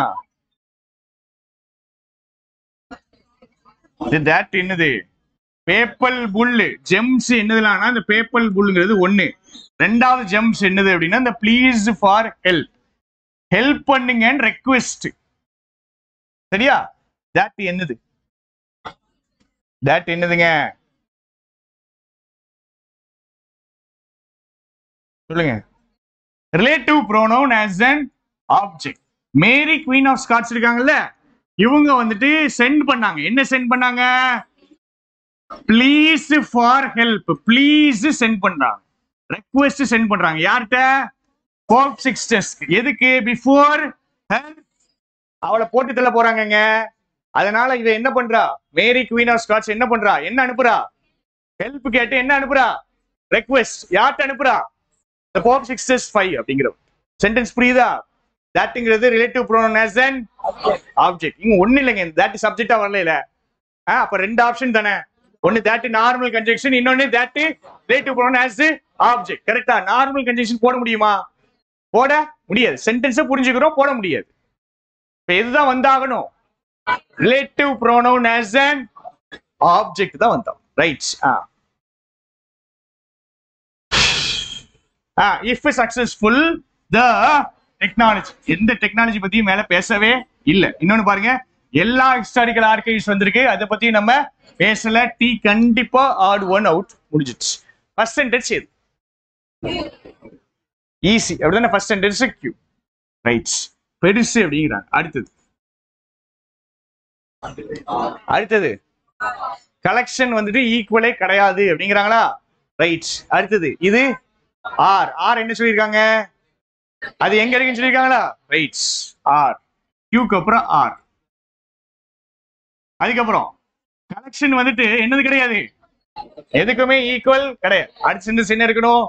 that என்னது? Papal bull. ஜெம்ஸ் என்னதுலானா இந்த பேப்பல் புல்ங்கிறது ஒண்ணு. ரெண்டாவது ஜெம்ஸ் என்னது அப்படின்னா இந்த ப்ளீஸ் ஃபார் ஹெல்ப், ஹெல்ப் பண்ணுங்க ரெக்வெஸ்ட். சரியா? தட் என்னது? தட் என்னதுங்க? சொல்லுங்க. Relative pronoun as an object. Mary Queen of Scots இருக்காங்கல்ல, இவங்க வந்துட்டு சென்ட் பண்ணாங்க. என்ன சென்ட் பண்ணாங்க? Pleas for help. Pleas send பண்றாங்க. ரெக்வெஸ்ட் சென்ட் பண்றாங்க யார்கிட்ட? போப் சிக்ஸ்டர்ஸ்க்கு. எதுக்கு? பிஃபோர் அவளை போட்டு தள்ள போறாங்கங்க. அதனால இவ என்ன பண்றா? மேரி குவீன் ஆஃப் ஸ்காட்ஸ் என்ன பண்றா? என்ன அனுப்புறா? ஹெல்ப் கேட்டு என்ன அனுப்புறா? ரெக்வெஸ்ட். யார்கிட்ட அனுப்புறா? the pope sixtus 5 அப்படிங்கிற சென்டென்ஸ் புரியுதா? தட்ங்கிறது relative pronoun as an object. இங்க ஒண்ணு இல்லைங்க, தட் சப்ஜெக்டா வரல. அப்ப ரெண்டு ஆப்ஷன் தானே, ஒன்னு தட் நார்மல் கன்ஜங்ஷன், இன்னொன்னு that relative pronoun as object. கரெக்டா? நார்மல் கன்ஜங்ஷன் போட முடியுமா? போட முடியாது. சென்டென்ஸ் புரிஞ்சுக்கிறோம், போட முடியாது. இப்ப எதுதான் வந்தாகணும்? Relative pronoun as an object தான் வந்தோம். Right. if successful the technology. எந்த டெக்னாலஜி பத்தியும் மேல பேசவே இல்ல. இன்னொன்னு பாருங்க, எல்லா ஹிஸ்டாரிக்கல் ஆர்கைவ்ஸ் வந்திருக்கு, அதை பத்தி நம்ம பேசல. டி கண்டிப்பா ஆட் ஒன் அவுட் முடிஞ்சிச்சு. ஃபர்ஸ்ட் சென்டென்ஸ் எது? ஈஸி அப்படிதானே? First sentence Q. ரைட். பெருசு அப்படிங்கிறாங்க. அடுத்தது கலெக்ஷன் வந்துட்டு ஈக்குவலே கிடையாது அப்படிங்கிறாங்களா? ரைட். அடுத்தது இது ஆர். ஆர் என்ன சொல்லியிருக்காங்க? அது எங்க இருக்குன்னு சொல்லியிருக்காங்களா? ரைட். ஆர். கியூக்கு அப்புறம் ஆர். அதுக்கப்புறம் கலெக்ஷன் வந்துட்டு என்னது கிடையாது, எதுக்குமே ஈக்குவல் கிடையாது. அடுத்த சென்டென்ஸ் என்ன இருக்கணும்?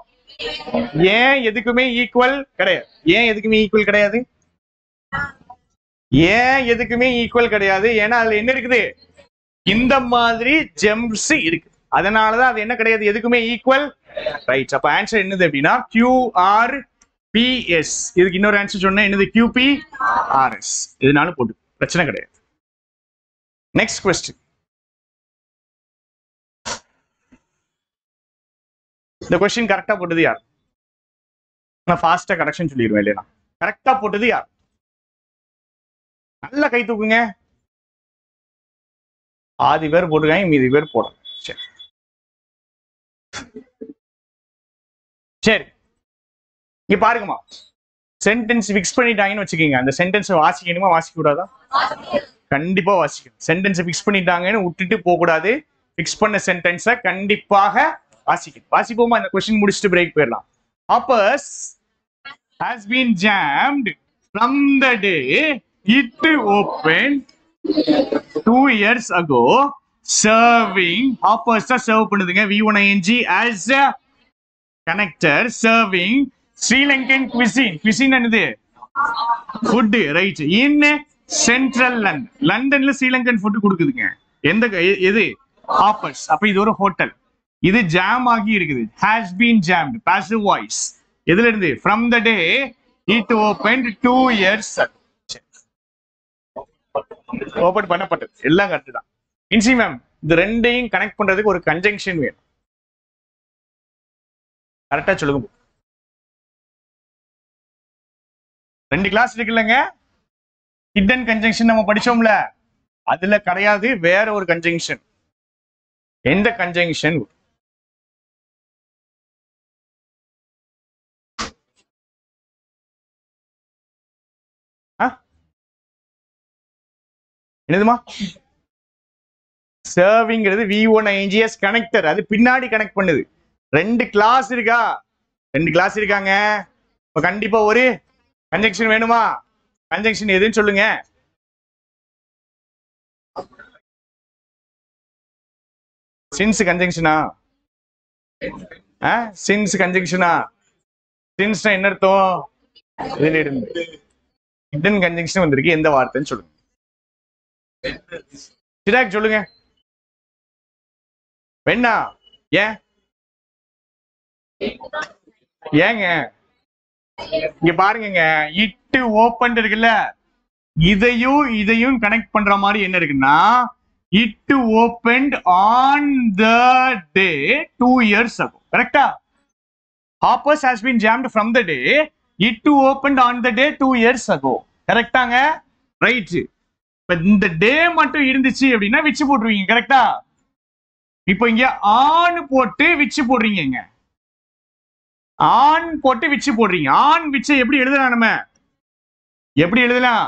ஏன் எதுக்குமே ஈக்குவல் கிடையாது. ஏன் எதுக்குமே ஈக்குவல் கிடையாது? ஏன் எதுக்குமே ஈக்குவல் கிடையாது? ஏன்னா அதுல என்ன இருக்குது? இந்த மாதிரி ஜெம்ஸ் இருக்கு. அதனாலதான் அது என்ன கிடையாது, எதுக்குமே ஈக்குவல். ரைட். அப்ப ஆன்சர் என்னது அப்படின்னா QRPS. இதுக்கு இன்னொரு ஆன்சர் சொன்னா என்னது? QPRS. இதனால போட்டு பிரச்சனை கிடையாது. Next question. இந்த கொஸ்டின் கரெக்டா போட்டது யார்? நான் ஃபாஸ்டா கரெக்ஷன் சொல்லிடுவேன் இல்லையா? கரெக்டா போட்டது யார்? நல்ல கை தூக்குங்க. ஆதி பேர் போட்டுருக்காங்க, மீதி பேர் போடணும். சரி சரி, இங்க பாருங்கம்மா, சென்டென்ஸ் பிக்ஸ் பண்ணிட்டாங்கன்னு வச்சுக்கோங்க. அந்த சென்டென்ஸ் வாசிக்கணுமா வாசிக்க கூடாதா? கண்டிப்பா வாசிக்கணும். சென்டென்ஸ் பிக்ஸ் பண்ணிட்டாங்கன்னு விட்டுட்டு போக கூடாது. பிக்ஸ் பண்ண சென்டென்ஸை கண்டிப்பாக வாசிக்கணும். வாசிப்போமா? இந்த கொஸ்டின் முடிச்சுட்டு பிரேக் போயிடலாம். Hoppers has been jammed from the day it opened 2 years ago. Serving. Hoppers தான் சர்வ் பண்ணுதுங்க. V1ING as a connector. Serving Sri Lankan cuisine. Cuisine என்னது? Food. Right. In Central London. லண்டன்ல ஸ்ரீலங்கன் ஃபுட் கொடுக்குதுங்க. எந்த எது? Hoppers. அப்ப இது ஒரு ஹோட்டல். இது ஜாம் ஆகி இருக்குது. Has been jammed. Passive voice. எதுல இருந்து? From the day it opened 2 years ago. Open பண்ணப்பட்டது. எல்லாம் கரெக்ட் தான். இன்சி மேம், இது ரெண்டையும் கனெக்ட் பண்றதுக்கு ஒரு கன்ஜங்ஷன் வேணும். கரெக்டா சொல்லுங்க. 2 கிளாஸ் இருக்குல்லங்க, ஹிடன் கன்ஜங்ஷன் நம்ம படிச்சோம்ல, அதுல கிடையாது, வேற ஒரு கன்ஜங்ஷன். எந்த கன்ஜங்ஷன்? என்னதுமா? சர்விங்கிறது V1ING as கனெக்டர். அது பின்னாடி கனெக்ட் பண்ணுது. 2 கிளாஸ் இருக்கா? 2 கிளாஸ் இருக்காங்க. இப்ப கண்டிப்பா ஒரு கன்ஜங்ஷன் வேணுமா? கன்ஜங்ஷன் எதுன்னு சொல்லுங்க. சின்ஸ் கன்ஜங்ஷனா? சின்ஸ் கன்ஜங்ஷனா? சின்ஸ் என்ன அர்த்தம்? இதுல இருந்து ஹிடன் கன்ஜங்ஷன் வந்திருக்கு. எந்த வார்த்தைன்னு சொல்லுங்க. சிராக் சொல்லுங்க. வேணா? ஏன்? ஏங்க? இங்க பாருங்க, இட்டு ஓபன் இருக்குல்ல, இதையும் கனெக்ட் பண்ற மாதிரி என்ன இருக்குன்னா, it opened on the day 2 years ago. கரெக்டா? Hoppers has been jammed from the day it opened on the day 2 years ago. கரெக்டாங்க? Right. இப்ப இந்த டே மட்டும் இருந்துச்சு அப்படின்னா விச்சு போட்டுருவீங்க. கரெக்டா? இப்போ இங்க ஆன் போட்டு விச்சு போடுறீங்க. ஆன் போட்டு விச்சு போடுறீங்க. ஆன் விச்சு எப்படி எழுதலாம்? நம்ம எப்படி எழுதலாம்?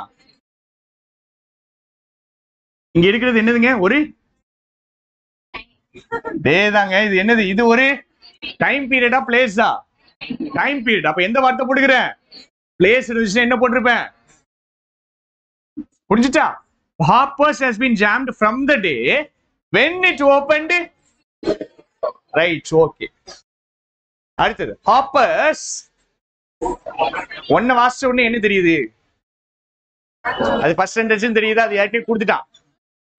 இங்க இருக்கிறது என்னதுங்க? ஒரு டே தாங்க. இது என்னது? இது ஒரு டைம் பீரியடா பிளேஸா? Time period. அப்ப எந்த வார்த்தை போட்டுக்கிறேன்? பிளேஸ் இருந்துச்சுன்னா என்ன போட்டிருப்பேன்? புரிஞ்சுட்டா? Hoppers has been jammed from the day when it opened. Right, okay. அடுத்தது Hoppers. ஒன்ன வாசிச்ச உடனே என்ன தெரியுது? அது ஃபர்ஸ்ட் சென்டென்ஸ் தெரியுதா? அது யார்கிட்டயும் கொடுத்துட்டான்.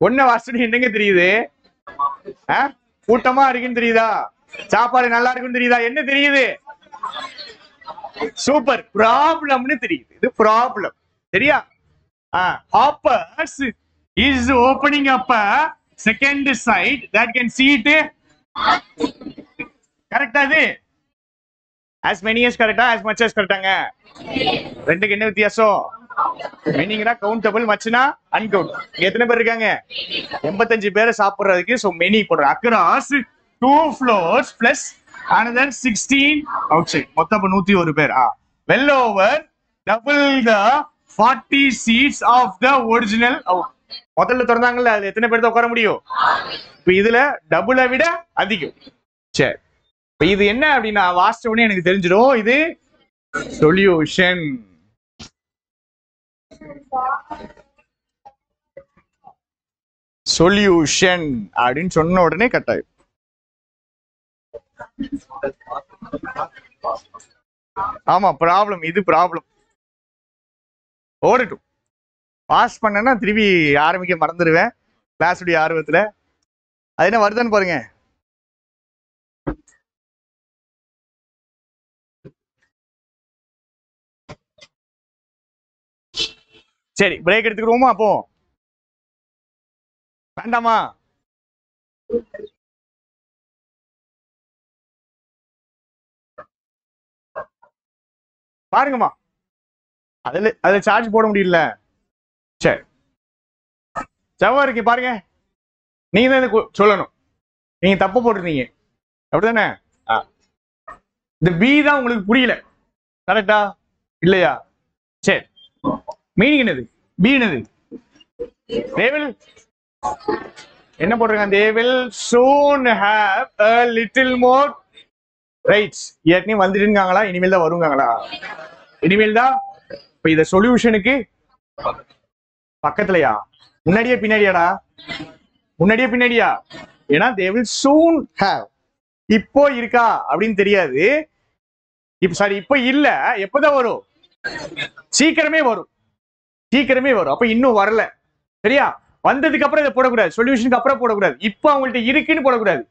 ஒன்ன வாசிச்ச உடனே என்னங்க தெரியுது? கூட்டமா இருக்குன்னு தெரியுதா? சாப்பாடு நல்லா இருக்குன்னு தெரியுதா? என்ன தெரியுது? சூப்பர். ப்ராப்ளம்னு தெரியுது. இது ப்ராப்ளம். சரியா? Hoppers is opening up a second site that can seat. கரெக்டா? இது as many as கரெக்டா? as much as கரெக்டாங்க? ரெண்டுக்கு என்ன வித்தியாசம்? மெனிங்கனா கவுண்டபிள், மச்னா அன்கவுண்ட். எத்தனை பேர் இருக்காங்க? 85 பேரை சாப்பிடுறதுக்கு சோ மெனி போடுறோம். across 2 floors plus another 16 outside. மொத்தம் 101 பேர். well over double the 40 seats of the original. முதல்ல திறந்தாங்கல்ல, அது எத்தனை பேர் தான் உட்கார முடியும்? இப்ப இதுல டபுளை விட அதிகம். சரி, இப்ப இது என்ன அப்படின்னா வாசிச்ச உடனே எனக்கு தெரிஞ்சிடும் இது சொல்யூஷன். சொல்யூஷன் அப்படின்னு சொன்ன உடனே கட்டாயம். ஆமா, ப்ராப்ளம். இது ப்ராப்ளம். ஓடட்டும். பாஸ் பண்ணனா திருப்பி ஆரம்பிக்க மறந்துடுவேன் கிளாஸ் உடைய ஆர்வத்துல. அது என்ன வருதுன்னு பாருங்க. சரி, பிரேக் எடுத்துக்கிறோமா? அப்போ வேண்டாமா? பாருங்கம்மா, அதுல சார்ஜ் போட முடியல. சரி, செவ்வா இருக்கு பாருங்க. நீங்க தான் சொல்லணும். நீங்க தப்பு போட்டுருந்தீங்க அப்படிதானே? இந்த பி தான் உங்களுக்கு புரியல. கரெக்டா இல்லையா? சரி, மீனிங் என்னது? பி என்னது? they will என்ன போட்டிருக்காங்க? they will soon have a little more rights. ஏற்கனவே வந்துட்டுங்காங்களா? இனிமேல் தான் வருங்காங்களா? இனிமேல் தான். இப்ப இத சொல்யூஷனுக்கு பக்கத்துலயா, முன்னாடியே பின்னாடியாடா? முன்னாடியே பின்னாடியா? ஏன்னா they will soon have. இப்போ இருக்கா அப்படின்னு தெரியாது. இப்ப சாரி, இப்ப இல்ல. எப்பதான் வரும்? சீக்கிரமே வரும். சீக்கிரமே வரும். அப்ப இன்னும் வரல. சரியா? வந்ததுக்கு அப்புறம் இதை போடக்கூடாது. சொல்யூஷனுக்கு அப்புறம் போடக்கூடாது. இப்போ அவங்கள்ட்ட இருக்குன்னு போடக்கூடாது.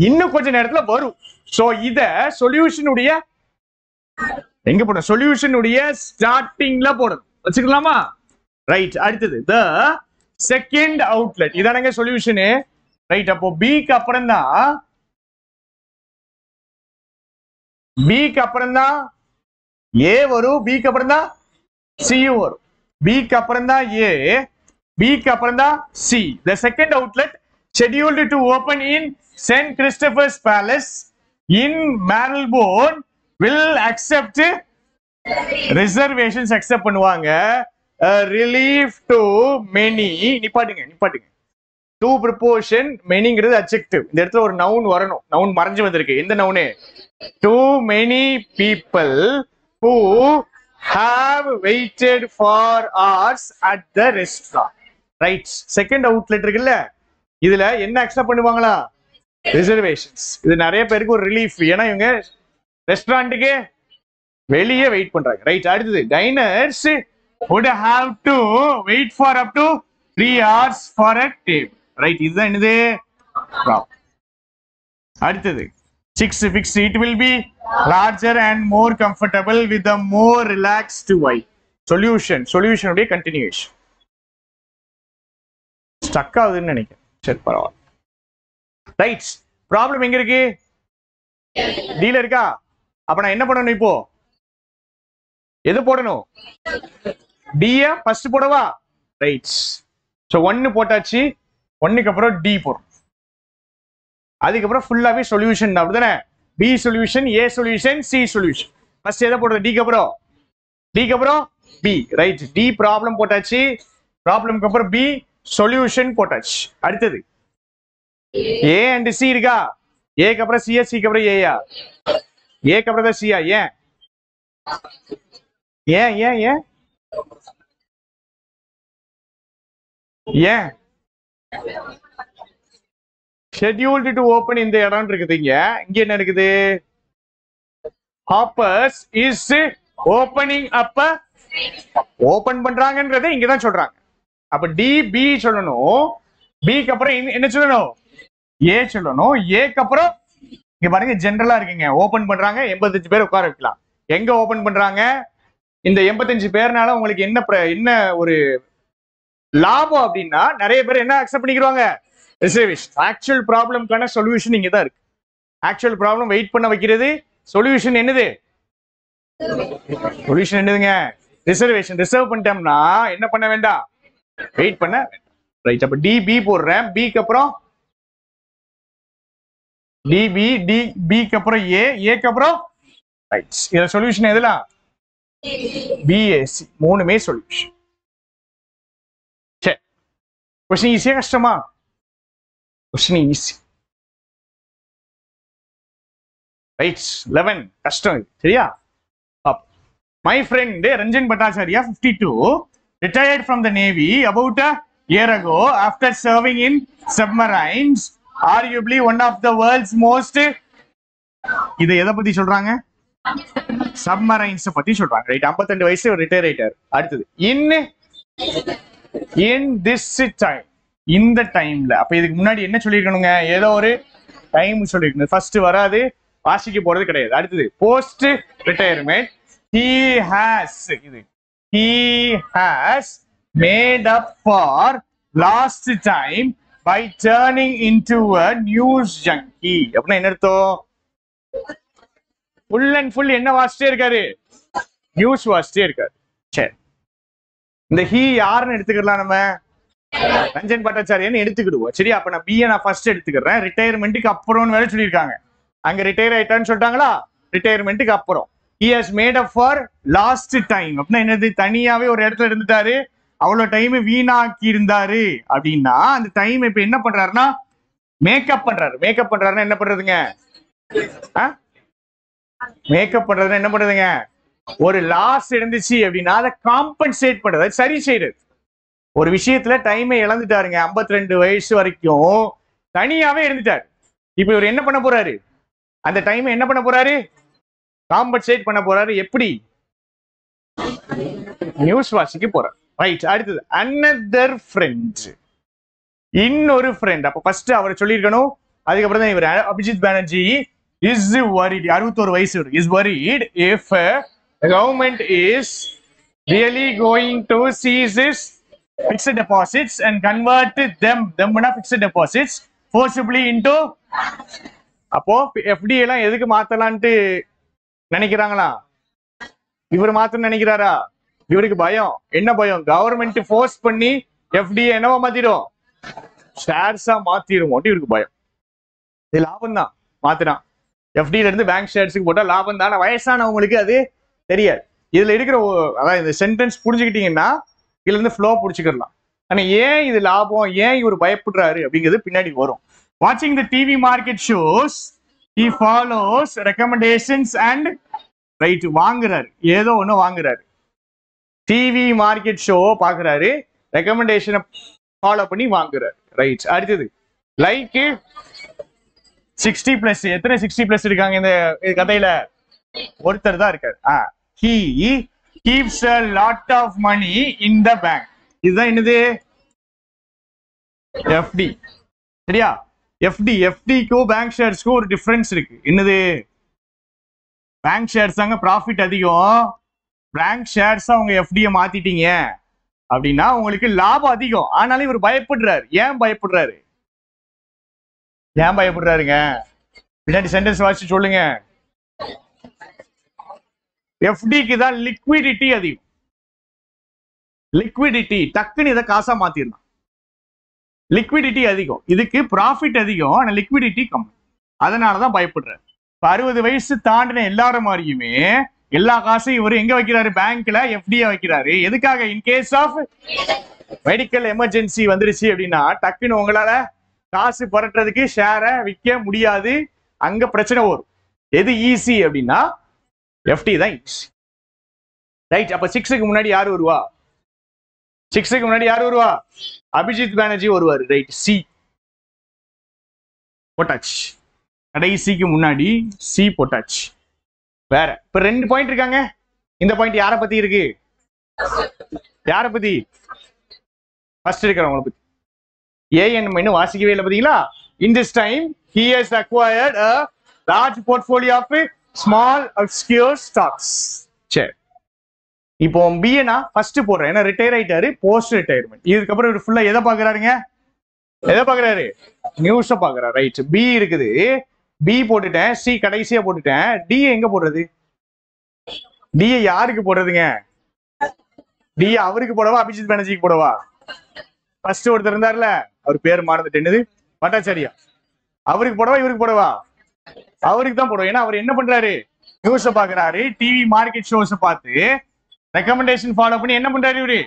இன்னும் கொஞ்ச நேரத்துல வரும். சோ இத சொல்யூஷனுடைய எங்க போடணும்? சொல்யூஷனுடைய ஸ்டார்டிங்ல போடணும். வச்சுக்கலாமா? ரைட். அடுத்தது த செகண்ட் அவுட்லெட். இதானங்க சொல்யூஷனு. ரைட். அப்போ பிக்கு அப்புறம் தான் ஏ வரும். பிக்கு அப்புறம் தான் சியும் வரும். பிக்கு அப்புறம் தான் ஏ, பிக்கு அப்புறம் தான் C. The second outlet scheduled to open in St. Christopher's Palace in Marylebone will accept reservations. accept பண்ணுவாங்க. relief to many. நிப்பாட்டுங்க. to proportion manyங்கிறது adjective. இந்த இடத்துல ஒரு noun வரணும். noun மறைஞ்சு வந்திருக்கு. எந்த noun? to many people who have waited for hours at the restaurant. right. second outlet இருக்குல்ல, இதுல என்ன அக்செப்ட் பண்ணுவாங்களா? ரிசர்வேஷன்ஸ். இது நிறைய பேருக்கு ஒரு ரிலீஃப். ஏன்னா இவங்க ரெஸ்டாரண்ட்டுக்கு வெளியே வெயிட் பண்றாங்க. ரைட். அடுத்தது Diners would have to wait for up to 3 hours for a table. Right. இதுதான் என்னது? அடுத்தது 6 fixed. it will be larger and more comfortable with a more relaxed vibe. Solution உடைய கண்டினியூஷன். ஸ்டக் ஆகுதுன்னு நினைக்கிறேன். சரி, பரவாயில்ல. ரைட். ப்ராப்ளம் எங்க இருக்கு? டீல இருக்கா? அப்ப நான் என்ன பண்ணணும்? இப்போ எது போடணும்? டிய ஃபர்ஸ்ட் போடவா? ரைட். சோ 1 போட்டாச்சு. 1க்கு அப்புறம் டி போடும். அதுக்கப்புறம் ஃபுல்லாவே சொல்யூஷன். அப்படிதானே? பி சொல்யூஷன், ஏ சொல்யூஷன், சி சொல்யூஷன். ஃபர்ஸ்ட் எதை போடுறது? டிக்கு அப்புறம் பி. ரைட். டி ப்ராப்ளம் போட்டாச்சு. ப்ராப்ளம்க்கு அப்புறம் பி சொல்யூஷன் போட்டாச்சு. அடுத்தது ஏ அண்ட் சி இருக்கா? ஏக்கு அப்புறம் சியா, சிக்கு அப்புறம் ஏயா? ஏக்கு அப்புறம் தான் சியா. ஏன் ஏன் ஏன் ஏன் ஏன் scheduled to open இந்த இடம் இருக்குது. இங்க என்ன இருக்குது? hoppers is opening up, open பண்றாங்கன்றதை இங்கதான் சொல்றாங்க. அப்ப டி பி சொல்லணும், பிக்கு அப்புறம் என்ன சொல்லணும்? ஏ சொல்லணும். ஏக்கு அப்புறம் இங்க பாருங்க ஜெனரலா இருக்குங்க, ஓபன் பண்றாங்க, 85 பேர் உட்கார வைக்கலாம். எங்க ஓபன் பண்றாங்க? இந்த 85 பேர்னால உங்களுக்கு என்ன ஒரு லாபம் அப்படின்னா, நிறைய பேர் என்ன அக்செப்ட் பண்ணிக்கிறாங்க? ரிசர்வேஷன். ஆக்சுவல் ப்ராப்ளம்க்கான சொல்யூஷன் இங்க தான் இருக்கு. ஆக்சுவல் ப்ராப்ளம் வெயிட் பண்ண வைக்கிறது. சொல்யூஷன் என்னது? சொல்யூஷன் என்னதுங்க? ரிசர்வேஷன். ரிசர்வ் பண்ணிட்டோம்னா என்ன பண்ண வேண்டாம்? வெயிட் பண்ண வேண்டாம். ரைட். அப்ப டி பி போடுறேன். பிக்கு அப்புறம் டிபி, டி பிக்கு அப்புறம் ஏ, ஏக்கு அப்புறம் ரைட். இதுல சொல்யூஷன் எதுலாம்? பிஏசி. மூணுமே சொல்யூஷன். சரி, கொஸ்டின் ஈஸியா கஷ்டமா? Question easy. ரைட். 11 கஷ்டம் இது. சரியா? My friend Ranjan Bhattacharya, 52, retired from the Navy about a year ago after serving in submarines, arguably one of the world's most. இது எதை பத்தி சொல்றாங்க? சப்மரைன்ஸ் பத்தி சொல்றாங்க. ரைட். 52 வயசு ரிட்டையர் ஆயிட்டார். அடுத்தது in this time, இந்த டைம்ல. அப்ப இதுக்கு முன்னாடி என்ன சொல்லிருக்கணுங்க? ஏதோ ஒரு டைம் சொல்லிருக்கணும். ஃபர்ஸ்ட் வராது, வாசிக்க போறது கிடையாது. அடுத்தது post retirement. He has made up for lost time by turning into a news junkie. அப்படின்னா என்ன அர்த்தம்? ஃபுல் அண்ட் ஃபுல் என்ன வாசிட்டே இருக்காரு? நியூஸ் வாசிட்டே இருக்காரு. சரி, இந்த ஹி யாருன்னு எடுத்துக்கலாம்? நம்ம ரஞ்சன் பட்டாச்சாரியன்னு எடுத்துக்கிடுவோம். சரி, அப்ப நான் பிஏ நான் ஃபர்ஸ்ட் எடுத்துக்கிறேன். ரிட்டையர்மெண்ட்டுக்கு அப்புறம்னு வேற சொல்லியிருக்காங்க. அங்க ரிட்டையர் ஆயிட்டான்னு சொல்லிட்டாங்களா? ரிட்டையர்மெண்ட்டுக்கு அப்புறம். He has made up for lost time. அப்படின்னா என்னது? தனியாவே ஒரு இடத்துல இருந்துட்டாரு, அவ்வளவு டைம் வீணாக்கி இருந்தாரு அப்படின்னா அந்த டைம் இப்ப என்ன பண்றாருன்னா மேக்கப் பண்றாரு. மேக்கப் பண்றாருன்னா என்ன பண்றதுங்க? மேக்கப் பண்றதுன்னா என்ன பண்றதுங்க? ஒரு லாஸ் இருந்துச்சு அப்படின்னா அதை காம்பன்சேட் பண்றது, சரி செய்யறது. ஒரு விஷயத்துல டைமை இழந்துட்டாருங்க. 52 வயசு வரைக்கும் தனியாவே இருந்துட்டாரு. இப்ப இவர் என்ன பண்ண போறாரு? அந்த டைமை என்ன பண்ண போறாரு? காம்பன்சேட் பண்ண போறாரு. எப்படி? நியூஸ் வாசிக்க போறாரு. ரைட். அடுத்தது another friend, இன்னொரு ஃப்ரெண்ட். அப்ப ஃபர்ஸ்ட் அவர் சொல்லியிருக்கணும். அதுக்கப்புறம் தான் இவர் அபிஜித் பானர்ஜி is worried, 61 வயசு, is worried if the government is really going to seize this fixed deposits and convert them fixed deposits forcibly into. அப்போ FD எல்லாம் எதுக்கு மாத்தலான்ட்டு நினைக்கிறாங்களா? இவர் மாத்திரம் நினைக்கிறாரா? இவருக்கு பயம். என்ன பயம்? கவர்மெண்ட் ஃபோர்ஸ் பண்ணி FD என்னவா மாத்திரும்? ஷேர்ஸா மாத்திரும். இவருக்கு பயம். இது லாபம் தான். மாத்தினா FDல இருந்து பேங்க் ஷேர்ஸுக்கு போட்டா லாபம் தான். வயசானவங்களுக்கு அது தெரியாது. இதுல இருக்கிற அதான் இந்த சென்டென்ஸ் புரிஞ்சுக்கிட்டீங்கன்னா இதுல இருந்து ஃப்ளோ புடிச்சுக்கலாம். ஆனா ஏன் இது லாபம், ஏன் இவர் பயப்படுறாரு அப்படிங்கிறது பின்னாடி வரும். வாட்சிங் த TV market shows he follows recommendations and right வாங்குறாரு. ஏதோ ஒண்ணு வாங்குறாரு. டிவி மார்க்கெட் ஷோ பாக்குறாரு, ரெக்கமெண்டேஷனை ஃபாலோ பண்ணி வாங்குறாரு. ரைட். அடுத்தது லைக் 60+. எத்தனை 60+ இருக்காங்க இந்த கதையில? ஒருத்தர் தான் இருக்காரு. he keeps a lot of money in the bank. இதுதான் என்னது? FD. சரியா? FDக்கும் பேங்க் ஷேர்ஸ்க்கும் ஒரு டிஃபரன்ஸ் இருக்கு. என்னது? பேங்க் ஷேர்ஸ் தாங்க ப்ராஃபிட் அதிகம். பேங்க் ஷேர்ஸ் அவங்க FDயை மாத்திட்டீங்க அப்படின்னா உங்களுக்கு லாபம் அதிகம். ஆனாலும் இவர் பயப்படுறாரு. ஏன் பயப்படுறாரு? ஏன் பயப்படுறாருங்க? பின்னாடி சென்டென்ஸ் வாசிச்சு சொல்லுங்க. FDக்கு தான் லிக்விடிட்டி அதிகம். லிக்விடிட்டி டக்குன்னு இதை காசா மாத்திடலாம். லிக்விடிட்டி அதிகம், இதுக்கு ப்ராஃபிட் அதிகம், ஆனா லிக்விடிட்டி கம்மி. அதனாலதான் பயப்படுறாரு. 60 வயசு தாண்டின எல்லாரும் மாதிரியுமே எல்லா காசையும் இவர் எங்க வைக்கிறாரு? பேங்க்ல FDயை வைக்கிறாரு. எதுக்காக? இன்கேஸ் ஆஃப் மெடிக்கல் எமர்ஜென்சி வந்துருச்சு அப்படின்னா டக்குன்னு உங்களால காசு புரட்டுறதுக்கு ஷேரை விற்க முடியாது. அங்க பிரச்சனை வரும். எது ஈஸி அப்படின்னா எஃப்டி தான் ஈஸி. ரைட். அப்ப 6க்கு முன்னாடி யாரு வருவா? 6க்கு முன்னாடி யாரு வருவா? அபிஜித் பானர்ஜி வருவாரு. ரைட். சி போட்டாச்சு. கடைசிக்கு முன்னாடி சி போட்டாச்சு. வேற இப்ப 2 பாயிண்ட் இருக்காங்க. இந்த பாயிண்ட் யார பத்தி இருக்கு? யார பத்தி? ஃபர்ஸ்ட் இருக்கிறவங்கள பத்தி. ஏஎன் இன்னும் வாசிக்கவே இல்லை பாத்தீங்களா? In this time he has acquired a large portfolio of small obscure stocks. சரி, இப்போ பிஏனா ஃபர்ஸ்ட் போடுறேன். ஏன்னா ரிட்டையர் ஆயிட்டாரு, போஸ்ட் ரிட்டையர்மெண்ட். இதுக்கப்புறம் இவர் ஃபுல்லா எதை பாக்குறாருங்க? எதை பாக்குறாரு? நியூஸ பாக்குறாரு. ரைட். பி இருக்குது, பி போட்டுட்டேன், சி கடைசியா போட்டுட்டேன். டி எங்க போடுறது? டி யாருக்கு போடுறதுங்க? டி அவருக்கு போடவா அபிஜித் பானர்ஜிக்கு போடவா? ஃபர்ஸ்ட் ஒருத்தர் இருந்தார்ல, அவர் பேர் மறந்துட்டு, என்னது, பட்டாச்சாரியா. அவருக்கு போடவா இவருக்கு போடவா? அவருக்கு தான் போடுவோம். ஏன்னா அவர் என்ன பண்றாரு? நியூஸ பாக்குறாரு, டிவி மார்க்கெட் ஷோஸ் பார்த்து ரெக்கமெண்டேஷன் ஃபாலோ பண்ணி என்ன பண்றாரு இவரு?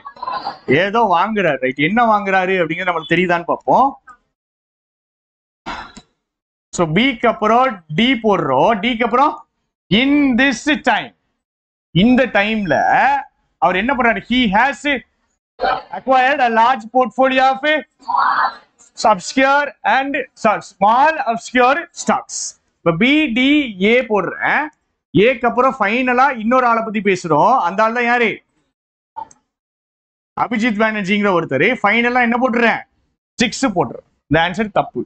ஏதோ வாங்குறாரு. ரைட். என்ன வாங்குறாரு அப்படிங்கிறது நம்மளுக்கு தெரியுதான்னு பார்ப்போம். சோ பிக்கு அப்புறம் டி போடுறோம். டிக்கு அப்புறம் இன் திஸ் டைம், இந்த டைம்ல அவர் என்ன பண்றாரு? he has acquired a large portfolio of obscure and small obscure stocks. இப்ப பி டி ஏ போடுறேன். ஏக்கு அப்புறம் ஃபைனலா இன்னொரு ஆளை பத்தி பேசுறோம். அந்த ஆள் தான் யாரு? அபிஜித் பானர்ஜிங்கிற ஒருத்தர். ஃபைனலா என்ன போட்டுறேன்? 6 போட்டுறேன். இந்த ஆன்சர் தப்பு.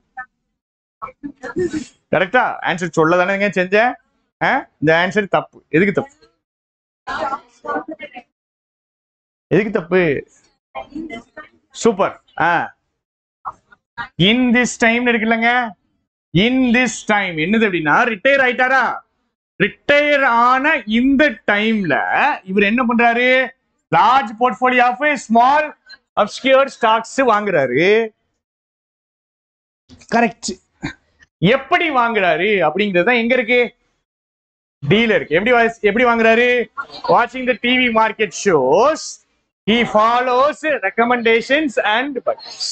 கரெக்டா? ஆன்சர் சொல்ல தானே செஞ்சேன். இந்த ஆன்சர் தப்பு. எதுக்கு தப்பு? எதுக்கு தப்பு? சூப்பர். இன் திஸ் டைம் இருக்குல்லங்க, இன் திஸ் டைம் என்னது அப்படின்னா ரிட்டையர் ஆயிட்டாரா? ரிட்டையர் ஆன இந்த டைம்ல இவர் என்ன பண்றாரு? Large portfolio of small obscure stocks வாங்குறாரு. கரெக்ட். எப்படி வாங்குறாரு அப்படிங்கிறது எங்க இருக்கு? டீல இருக்கு. எப்படி வாங்குறாரு? வாட்சிங் தி TV market shows, he follows recommendations and buys.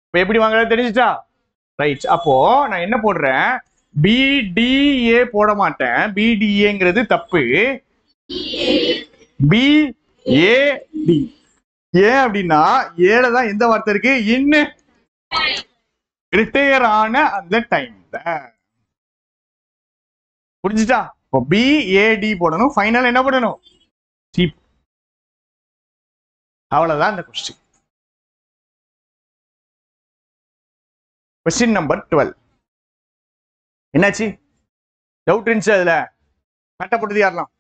இப்போ எப்படி வாங்குறாரு தெரிஞ்சுட்டா? ரைட். அப்போ நான் என்ன போடுறேன்? பிடிஏ போட மாட்டேன். பிடிஏங்கிறது தப்பு. பிஏடி. ஏன் அப்படின்னா ஏல தான் எந்த வார்த்தை இருக்கு? இன்னு ரிட்டையர் ஆன அந்த டைம்ல. புரிஞ்சுட்டா? இப்போ பிஏடி போடணும். ஃபைனல் என்ன போடணும்? சி. அவ்வளவுதான் இந்த கொஸ்டின். Question number 12. என்னாச்சு? டவுட் இருந்துச்சு அதுல? கரெக்டா போட்டது யாரெல்லாம்?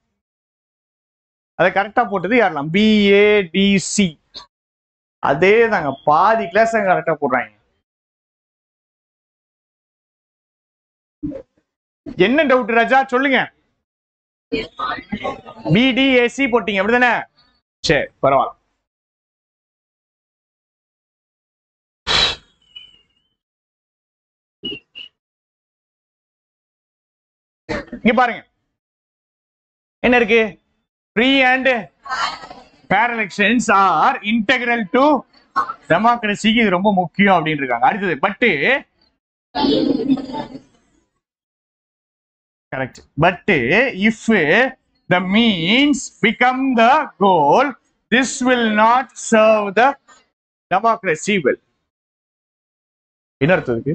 அதை கரெக்டா போட்டது யாரெல்லாம்? பிஏடிசி. அதே தாங்க, பாதி கிளாஸ் கரெக்டா போடுறாங்க. என்ன டவுட் ராஜா சொல்லுங்க? பிடிஏசி போட்டீங்க அப்படிதானே? சரி, பரவாயில்ல. இங்க பாருங்க என்ன இருக்கு? Free and fair elections are integral to டெமோக்ரஸிக்கு இது ரொம்ப முக்கியம் அப்படின்னு இருக்காங்க. அடுத்தது but correct. But if the means become the goal, this will not serve the democracy well. என்ன அர்த்தம் இருக்கு?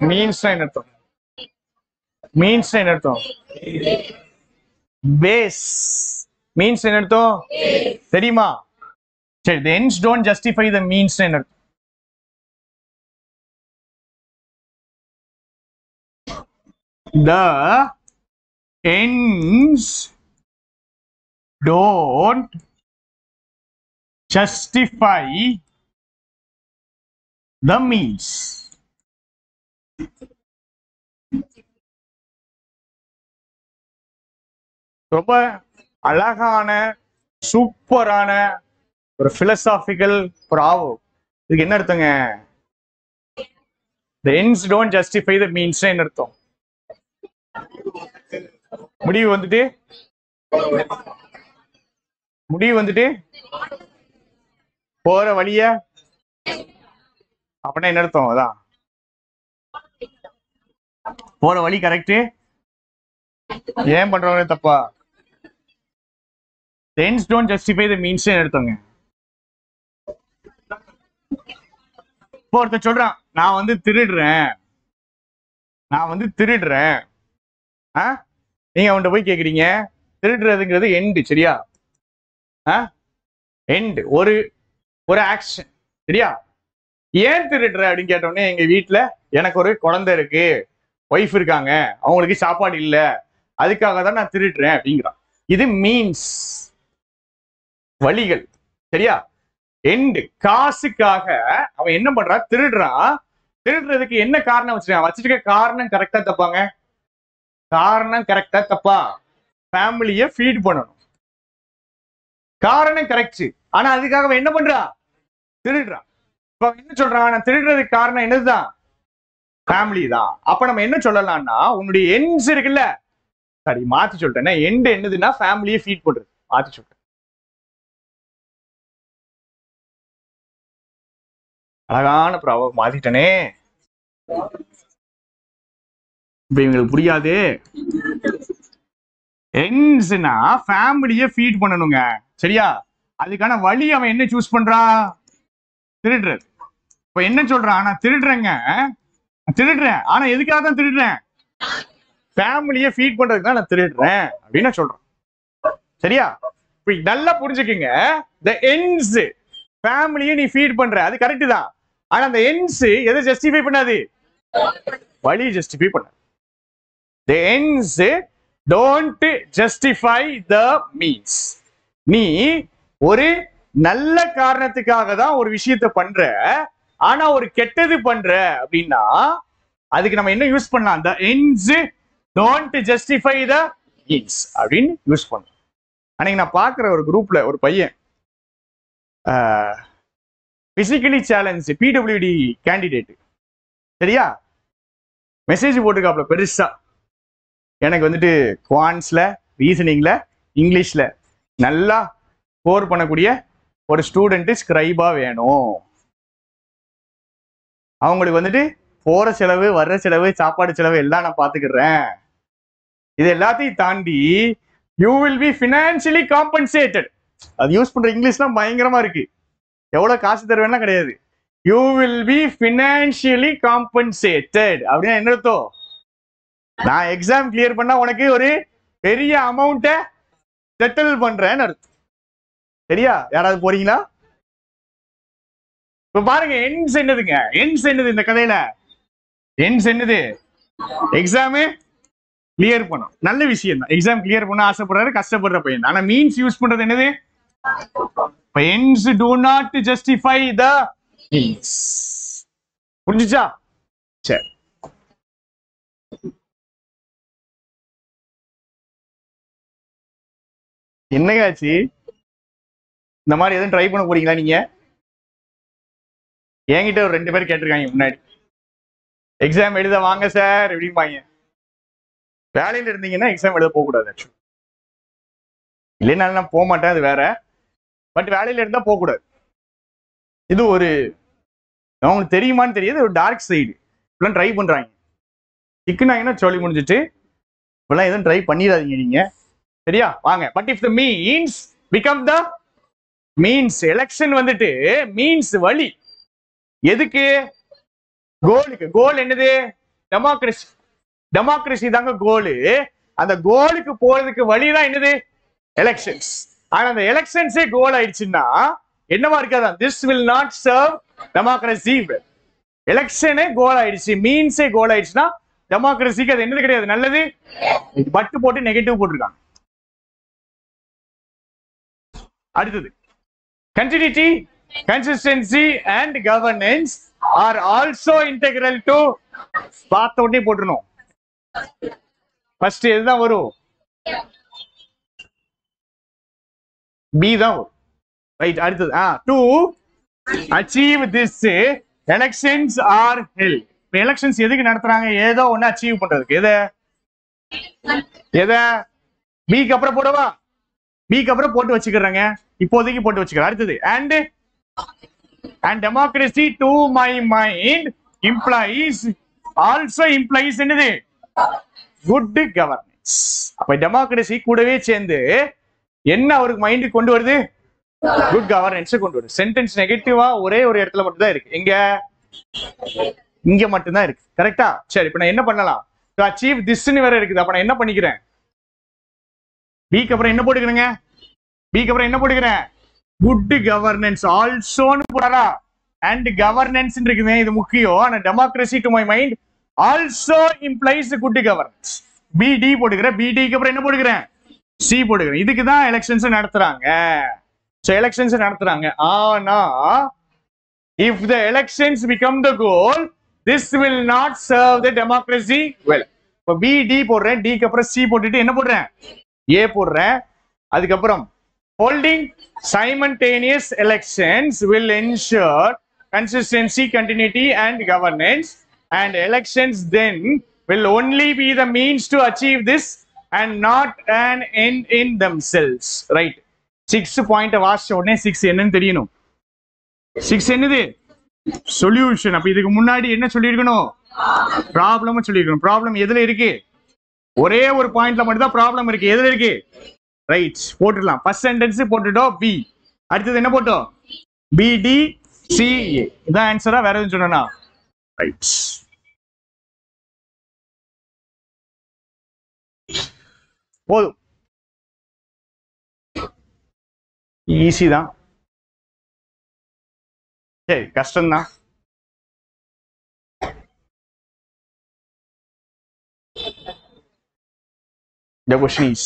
மீன்ஸ் என்ன அர்த்தம்? மீன்ஸ் என்ன அர்த்தம்? பேஸ். மீன்ஸ் என்ன அர்த்தம் தெரியுமா? சரி, the ends don't justify the means என்ன அர்த்தம்? The ends don't justify the means. ரொம்ப அழகான சூப்பரான ஒரு பிலசாபிக்கல் ப்ராவர்ப். இதுக்கு என்ன அர்த்தங்க? The ends don't justify the means என்ன அர்த்தம்? முடிவு வந்துட்டு போற வழிய அப்படின்னா என்ன அர்த்தம்? அதான் போற வழி கரெக்ட், ஏன் பண்றவங்க தப்பா? ends don't justify the means எடுத்தோங்க. இப்போ ஒருத்தர் சொல்றான், நான் வந்து திருடுறேன், நீங்க அவன்கிட்ட போய் கேக்குறீங்க, திருடுறதுங்கிறது எண்டு, சரியா? எண்டு, ஒரு ஒரு ஆக்ஷன், சரியா? ஏன் திருடுற அப்படின்னு கேட்டோடனே, எங்க வீட்டுல எனக்கு ஒரு குழந்தை இருக்கு, ஒய்ஃப் இருக்காங்க, அவங்களுக்கு சாப்பாடு இல்ல, அதுக்காக தான் நான் திருடுறேன் அப்படிங்கிறான். இது மீன்ஸ், வழிகள், சரியா? எண்டு, காசுக்காக அவன் என்ன பண்றான்? திருடுறான். திருடுறதுக்கு என்ன காரணம் வச்சிருக்க காரணம் கரெக்டா தப்பாங்க? காரணம் கரெக்டா தப்பா? ஃபேமிலிய ஃபீட் பண்ணணும், காரணம் கரெக்ட். ஆனா அதுக்காக அவன் என்ன பண்றான்? திருடுறான். இப்ப என்ன சொல்றான்? நான் திருடுறதுக்கு காரணம் என்னதுதான்? ஃபேமிலி தான். அப்ப நம்ம என்ன சொல்லலாம்னா, உன்னுடைய எண்ட்ஸ் இருக்குல்ல, சரி மாத்தி சொல்லிட்டேன், எண்ட் என்னதுன்னா ஃபேமிலியை ஃபீட் பண்றது, மாத்தி சொல்லிட்டேன். அழகான ப்ராப்ளம் மாத்திட்டனே, இப்ப இவங்களுக்கு புரியாது. எண்ட்ஸ்னா ஃபேமிலியை ஃபீட் பண்ணணுங்க, சரியா? அதுக்கான வழி அவன் என்ன சூஸ் பண்றான்? திருடுறது. இப்ப என்ன சொல்றான்? நான் திருடுறேன், ஆனா எதுக்காக தான் திருடுறேன்? ஃபேமிலியை ஃபீட் பண்றதுக்கு தான் நான் திருடுறேன் அப்படின்னு சொல்றேன், சரியா? இப்ப நல்லா புரிஞ்சுக்குங்க, the ends ஃபேமிலியை நீ ஃபீட் பண்ற, அது கரெக்ட் தான். ஆனா அந்த ends எதை ஜஸ்டிஃபை பண்ணாது? வழி ஜஸ்டிஃபை பண்ணாது. the ends don't justify the means. நீ ஒரு நல்ல காரணத்துக்காக தான் ஒரு விஷயத்தை பண்ற, ஆனா ஒரு கெட்டது பண்ற அப்படின்னா அதுக்கு நம்ம என்ன யூஸ் பண்ணலாம்? the ends don't justify the means அப்படின்னு யூஸ் பண்ணலாம். அன்னைக்கு நான் பாக்குற ஒரு குரூப்ல ஒரு பையன் பிசிக்கலி சேலஞ்ச் PWD கேண்டிடேட், சரியா? மெசேஜ் போட்டிருக்காப்ல பெருசா, எனக்கு வந்துட்டு குவான்ஸ்ல, ரீசனிங்ல, இங்கிலீஷ்ல நல்லா ஸ்கோர் பண்ணக்கூடிய ஒரு ஸ்டூடெண்ட் ஸ்கிரைபா வேணும். அவங்களுக்கு வந்துட்டு போற செலவு, வர்ற செலவு, சாப்பாடு செலவு எல்லாம் நான் பாத்துக்கிறேன். இது எல்லாத்தையும் தாண்டி you will be financially compensated. அது யூஸ் பண்ற இங்கிலீஷ்லாம் பயங்கரமா இருக்கு, எவ்வளவு காசு தருவேன்னா கிடையாது. You will be financially compensated அப்படின்னா என்ன அர்த்தம்? நான் எக்ஸாம் கிளியர் பண்ணா உனக்கு ஒரு பெரிய அமௌண்ட்டை செட்டில் பண்றேன்னு அர்த்தம், சரியா? யாராவது போறீங்களா? இப்ப பாருங்க, எண்ட்ஸ் என்னதுங்க? எண்ட்ஸ் என்னது இந்த கதையில? எண்ட்ஸ் என்னது? எக்ஸாம் கிளியர் பண்ணும், நல்ல விஷயம் தான். எக்ஸாம் கிளியர் பண்ண ஆசைப்படுறாரு, கஷ்டப்படுற பையன். ஆனா மீன்ஸ் யூஸ் பண்றது என்னது? ends do not justify the means. புரிஞ்சுச்சா? சரி, என்னங்காச்சு இந்த மாதிரி எதுவும் ட்ரை பண்ண போறீங்களா நீங்க? என்கிட்ட ஒரு 2 பேர் கேட்டிருக்காங்க முன்னாடி, எக்ஸாம் எழுத வாங்க சார் எப்படிம்பாங்க. வேலையில இருந்தீங்கன்னா எக்ஸாம் எழுத போகக்கூடாது. ஆக்சுவலி இல்லைனாலும் நான் போக மாட்டேன், அது வேற. பட் வேலையில இருந்தா போகக்கூடாது. இது ஒரு அவங்களுக்கு தெரியுமான்னு தெரியாது, ஒரு டார்க் சைடு. இப்பெல்லாம் ட்ரை பண்றாங்க, சிக்கனாங்கன்னா சொல்லி முடிஞ்சிட்டு இப்பெல்லாம் எதுவும் ட்ரை பண்ணிடாதீங்க நீங்க, சரியா? வாங்க. But if the means become the means, election வந்துட்டு மீன்ஸ், வழி. எதுக்கு? கோலுக்கு. கோல் என்னது? டெமோக்ரஸி. டெமோக்ரஸி தாங்க கோலு. அந்த கோலுக்கு போறதுக்கு வழிதான் என்னது? எலெக்ஷன்ஸ். ஆனா அந்த எலெக்ஷன்ஸே கோல் ஆயிடுச்சுன்னா என்னவா இருக்காதான்? This will not serve democracy. எலெக்ஷனே கோல் ஆயிடுச்சு, மீன்ஸே கோல் ஆயிடுச்சுன்னா டெமோக்ரஸிக்கு அது என்னது கிடையாது, நல்லது. பட்டு போட்டு நெகட்டிவ் போட்டிருக்காங்க. அடுத்தது, continuity, consistency and governance are also integral to. பார்த்த உடனே போட்டுறணும். ஃபர்ஸ்ட் எதுதான் வரும்? பி தான் வரும், ரைட்? அடுத்தது to achieve this elections are held. Elections எதுக்கு நடத்துறாங்க? ஏதோ ஒண்ணு அச்சீவ் பண்றதுக்கு. எதை பிக்கு அப்புறம் போடவா? பிக்கு அப்புறம் போட்டு வச்சுக்கிறாங்க, இப்போதைக்கு போட்டு வச்சுக்கிறேன். அடுத்தது and democracy to my mind implies, also implies என்னது? Good governance. அப்ப டெமோக்ரஸி கூடவே சேர்ந்து என்ன அவருக்கு மைண்டுக்கு கொண்டு வருது? குட் கவர்னன்ஸ் கொண்டு வருது. சென்டென்ஸ் நெகட்டிவா ஒரே ஒரு இடத்துல மட்டும் தான் இருக்கு. எங்க? இங்க மட்டும் தான் இருக்கு. கரெக்டா? சரி, இப்ப நான் என்ன பண்ணலாம்? டு அச்சீவ் திஸ்ன்னு வேற இருக்குது. அப்ப நான் என்ன பண்ணிக்கிறேன்? பிக்கு அப்புறம் என்ன போட்டுக்கிறேங்க? பிக்கு அப்புறம் என்ன போட்டுக்கிறேன்? குட் கவர்னன்ஸ் ஆல்சோன்னு போடாரா? அண்ட் கவர்னன்ஸ் இருக்குங்க, இது முக்கியம். ஆனா democracy to my mind also implies good governance. பிடி போட்டுக்கிறேன். பிடிக்கு அப்புறம் என்ன போட்டுக்கிறேன்? சி போட்டுக்கிறேன். இதுக்கு தான் எலெக்ஷன்ஸ் நடத்துறாங்க. சோ எலெக்ஷன்ஸ் நடத்துறாங்க. ஆனா if the elections become the goal, this will not serve the democracy well. இப்போ பிடி போடுறேன். டிக்கு அப்புறம் சி போட்டுட்டு என்ன போடுறேன்? ஏ போடுறேன். அதுக்கப்புறம் holding simultaneous elections will ensure consistency, continuity and governance, and elections then will only be the means to achieve this and not an end in themselves. Right? 6 point வாசிச்ச உடனே 6 என்னன்னு தெரியணும். 6 என்னது? சொல்யூஷன். அப்ப இதுக்கு முன்னாடி என்ன சொல்லியிருக்கணும்? ப்ராப்ளம் சொல்லியிருக்கணும். ப்ராப்ளம் எதுல இருக்கு? ஒரே ஒரு பாயிண்ட்ல மட்டும் தான் ப்ராப்ளம் இருக்கு. எதுல இருக்கு? ரைட், போட்டுடலாம். ஃபர்ஸ்ட் சென்டென்ஸ் போட்டுட்டோம் பி. அடுத்தது என்ன போட்டோம்? பிடி சி ஏ. இதான் ஆன்சரா? வேற எதுவும் சொன்னா? ரைட், போதும். ஈஸி தான். சரி, கஷ்டம்தான். The question is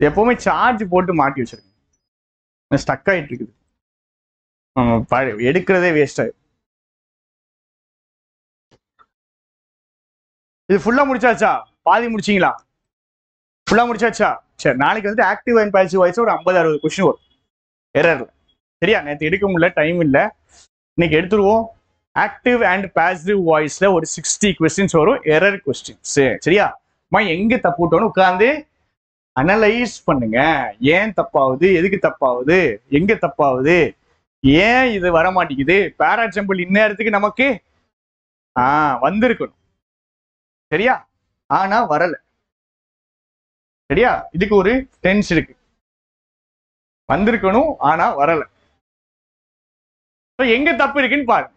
எப்பவுமே சார்ஜ் போட்டு மாட்டி வச்சிருக்கேன். ஸ்டக் ஆயிட்டு இருக்குது. எடுக்கிறதே வேஸ்ட் ஆயிடும். இது ஃபுல்லா முடிச்சாச்சா? பாதி முடிச்சிங்களா? ஃபுல்லா முடிச்சாச்சா? சரி, நாளைக்கு வந்து ஆக்டிவ் அண்ட் பாசிவ் வாய்ஸ் ஒரு 50-60 கொஸ்டின் வரும் எரர்ல. சரியா? நேற்று எடுக்க முடியல, டைம் இல்லை. இன்னைக்கு எடுத்துருவோம். ஆக்டிவ் அண்ட் பாசிவ் வாய்ஸ்ல ஒரு 60 கொஸ்டின்ஸ் வரும், எரர் கொஸ்டின்ஸ். சரியா? எங்க தப்பு விட்டோன்னு உட்கார்ந்து அனலைஸ் பண்ணுங்க. ஏன் தப்பாகுது? எதுக்கு தப்பாகுது? எங்க தப்பாகுது? ஏன் இது வர மாட்டேங்குது? பேராசம்பிள் இந்நேரத்துக்கு நமக்கு வந்திருக்கணும். சரியா? ஆனா வரல. சரியா? இதுக்கு ஒரு டென்ஸ் இருக்கு. வந்திருக்கணும் ஆனா வரல. எங்க தப்பு இருக்குன்னு பாருங்க.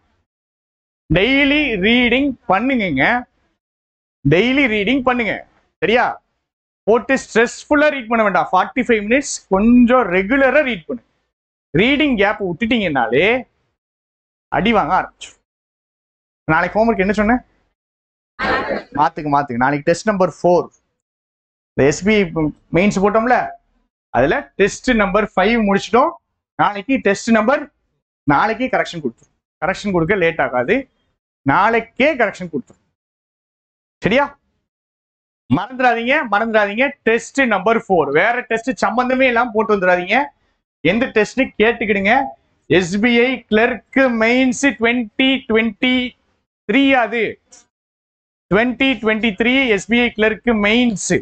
டெய்லி ரீடிங் பண்ணுங்க. டெய்லி ரீடிங் பண்ணுங்க. சரியா? போட்டு ஸ்ட்ரெஸ்ஃபுல்லா ரீட் பண்ண வேண்டாம். 45 மினிட்ஸ் கொஞ்சம் ரெகுலரா ரீட் பண்ணுங்க. ரீடிங் கேப் விட்டுட்டீங்கன்னாலே அடி வாங்க ஆரம்பிச்சிடும். நாளைக்கு ஹோம்ஒர்க் என்ன சொன்னேன்? மாத்துங்க. நாளைக்கு டெஸ்ட் நம்பர் 4 இந்த எஸ்பி மெயின்ஸ் போட்டோம்ல, அதுல டெஸ்ட் நம்பர் 5 முடிச்சிட்டோம். நாளைக்கு டெஸ்ட் நம்பர், நாளைக்கே கரெக்ஷன் கொடுத்துரும். கரெக்ஷன் கொடுக்க லேட் ஆகாது. நாளைக்கே கரெக்ஷன் கொடுத்துரும். சரியா? மறந்துடாதீங்க. டெஸ்ட் நம்பர் 4 வேற டெஸ்ட் சம்பந்தமே எல்லாம் போட்டு வந்துடாதீங்க. எந்த டெஸ்ட் கேட்டுக்கிடுங்க. SBI clerk mains 2023. அது 2023 எஸ்பிஐ கிளர்க் மெயின்ஸ்.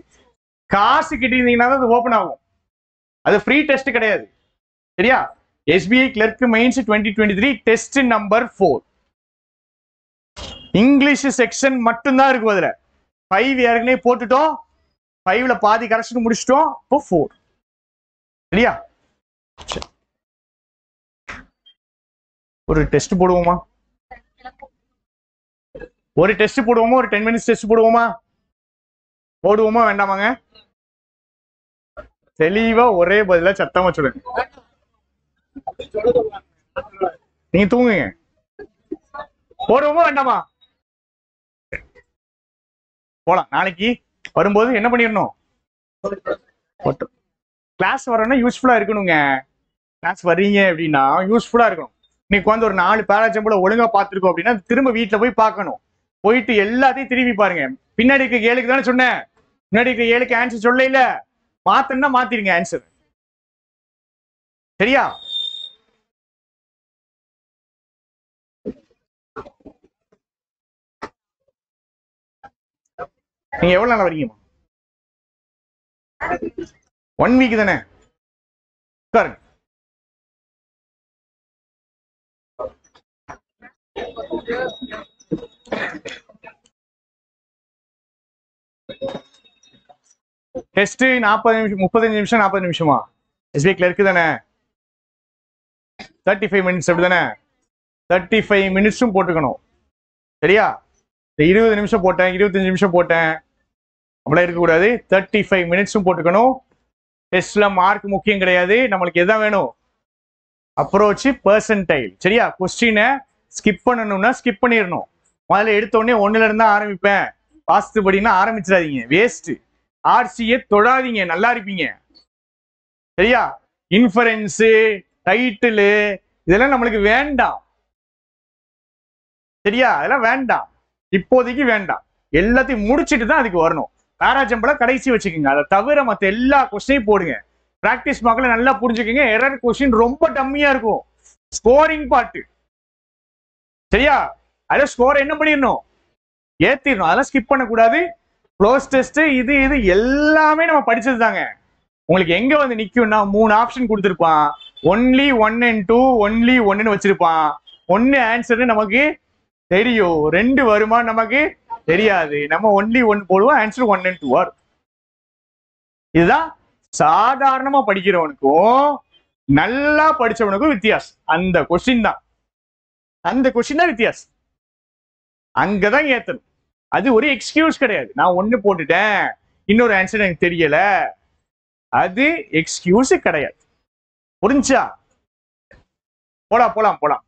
காசு கிட்டீங்கன்னா தான் அது ஓபன் ஆகும். அது ஃப்ரீ டெஸ்ட் கிடையாது. சரியா? SBI clerk mains 2023 test number 4. English section மட்டும்தான் இருக்கும். அதுல 5 ஏற்கனவே போட்டுட்டோம். 5ல பாதி கரெக்ஷன் முடிச்சிட்டோம். இப்போ 4. சரியா? ஒரு டெஸ்ட் போடுவோமா? ஒரு 10 மினிட்ஸ் டெஸ்ட் போடுவோமா? போடுவோமா வேண்டாமாங்க? தெளிவா ஒரே பதிலா சத்தமா சொல்லுங்க. நீங்க தூங்குங்க. போடுவோமா வேண்டாமா? போலாம். நாளைக்கு வரும்போது என்ன பண்ணிடணும்? கிளாஸ் வரணும்னா யூஸ்ஃபுல்லா இருக்கணுங்க. கிளாஸ் வர்றீங்க அப்படின்னா யூஸ்ஃபுல்லா இருக்கணும். இன்னைக்கு வந்து ஒரு 4 பேராஜம்பள ஒழுங்கா பார்த்துருக்கோம் அப்படின்னா திரும்ப வீட்டுல போய் பார்க்கணும். போயிட்டு எல்லாத்தையும் திரும்பி பாருங்க. பின்னாடி இருக்க 7க்கு தானே சொன்னேன். முன்னாடி இருக்க 7க்கு ஆன்சர் சொல்ல இல்ல. மாத்தணும்னா மாத்திருங்க ஆன்சர். சரியா? நீங்க எவ்வளவு நாள் வரீங்க? 1 வீக் தானே. உட்காருங்க. டெஸ்ட் 40 நிமிஷம் 35 நிமிஷம் 40 நிமிஷமா? எஸ்பிஐ கிளர்க்கு தானே 35 மினிட்ஸ் அப்படிதானே? 35 மினிட்ஸும் போட்டுக்கணும் சரியா? 20 நிமிஷம் போட்டேன் 25 நிமிஷம் போட்டேன் அப்படிலாம் இருக்கக்கூடாது. 35 மினிட்ஸும் போட்டுக்கணும். டெஸ்ட்ல மார்க் முக்கியம் கிடையாது, நம்மளுக்கு எதான் வேணும்? அப்ரோச் பெர்சன்டைல் சரியா? கொஸ்டினை ஸ்கிப் பண்ணணும்னா ஸ்கிப் பண்ணிடணும். முதல்ல எடுத்த உடனே 1ல இருந்தா ஆரம்பிப்பேன் வாஸ்து படினா ஆரம்பிச்சிடாதீங்க, வேஸ்ட். ஆர்சியை தொடாதீங்க, நல்லா இருப்பீங்க சரியா? இன்ஃபரன்ஸ் டைட்டில் இதெல்லாம் நம்மளுக்கு வேண்டாம் சரியா? அதெல்லாம் வேண்டாம், இப்போதைக்கு வேண்டாம். எல்லாத்தையும் முடிச்சுட்டு தான் அதுக்கு வரணும். பேராஜம்பள கடைசி வச்சுக்கோங்க, அதை தவிர மற்ற எல்லா கொஸ்டினையும் போடுங்க. பிராக்டிஸ் மார்க்ல நல்லா புரிஞ்சுக்கோங்க. எரர் கொஸ்டின் ரொம்ப டம்மியா இருக்கும், ஸ்கோரிங் பார்ட் சரியா? அத ஸ்கோர் என்ன பண்ணிடணும்? ஏத்திடணும். அதெல்லாம் ஸ்கிப் பண்ணக்கூடாது. க்ளோஸ் டெஸ்ட் இது இது எல்லாமே நம்ம படிச்சது தாங்க. உங்களுக்கு எங்க வந்து நிக்கும்னா 3 ஆப்ஷன் கொடுத்துருப்பான். ஒன்லி 1 and 2 ஒன்லி 1ன்னு வச்சிருப்பான். 1 ஆன்சர் நமக்கு தெரியும், 2 வருமா நமக்கு தெரியாது. நம்ம ஒன்லி 1 போடுவோம், ஆன்சர் 1 and 2 வரும். இதுதான் சாதாரணமா படிக்கிறவனுக்கும் நல்லா படிச்சவனுக்கும் வித்தியாசம். அந்த கொஸ்டின் தான், அந்த கொஸ்டின் தான் வித்தியாசம். அங்கதான் ஏத்தணும். அது ஒரு எக்ஸ்கியூஸ் கிடையாது. நான் 1 போட்டுட்டேன் இன்னொரு ஆன்சர் எனக்கு தெரியல, அது எக்ஸ்கியூஸ் கிடையாது. புரிஞ்சா? போலாம் போலாம் போலாம்.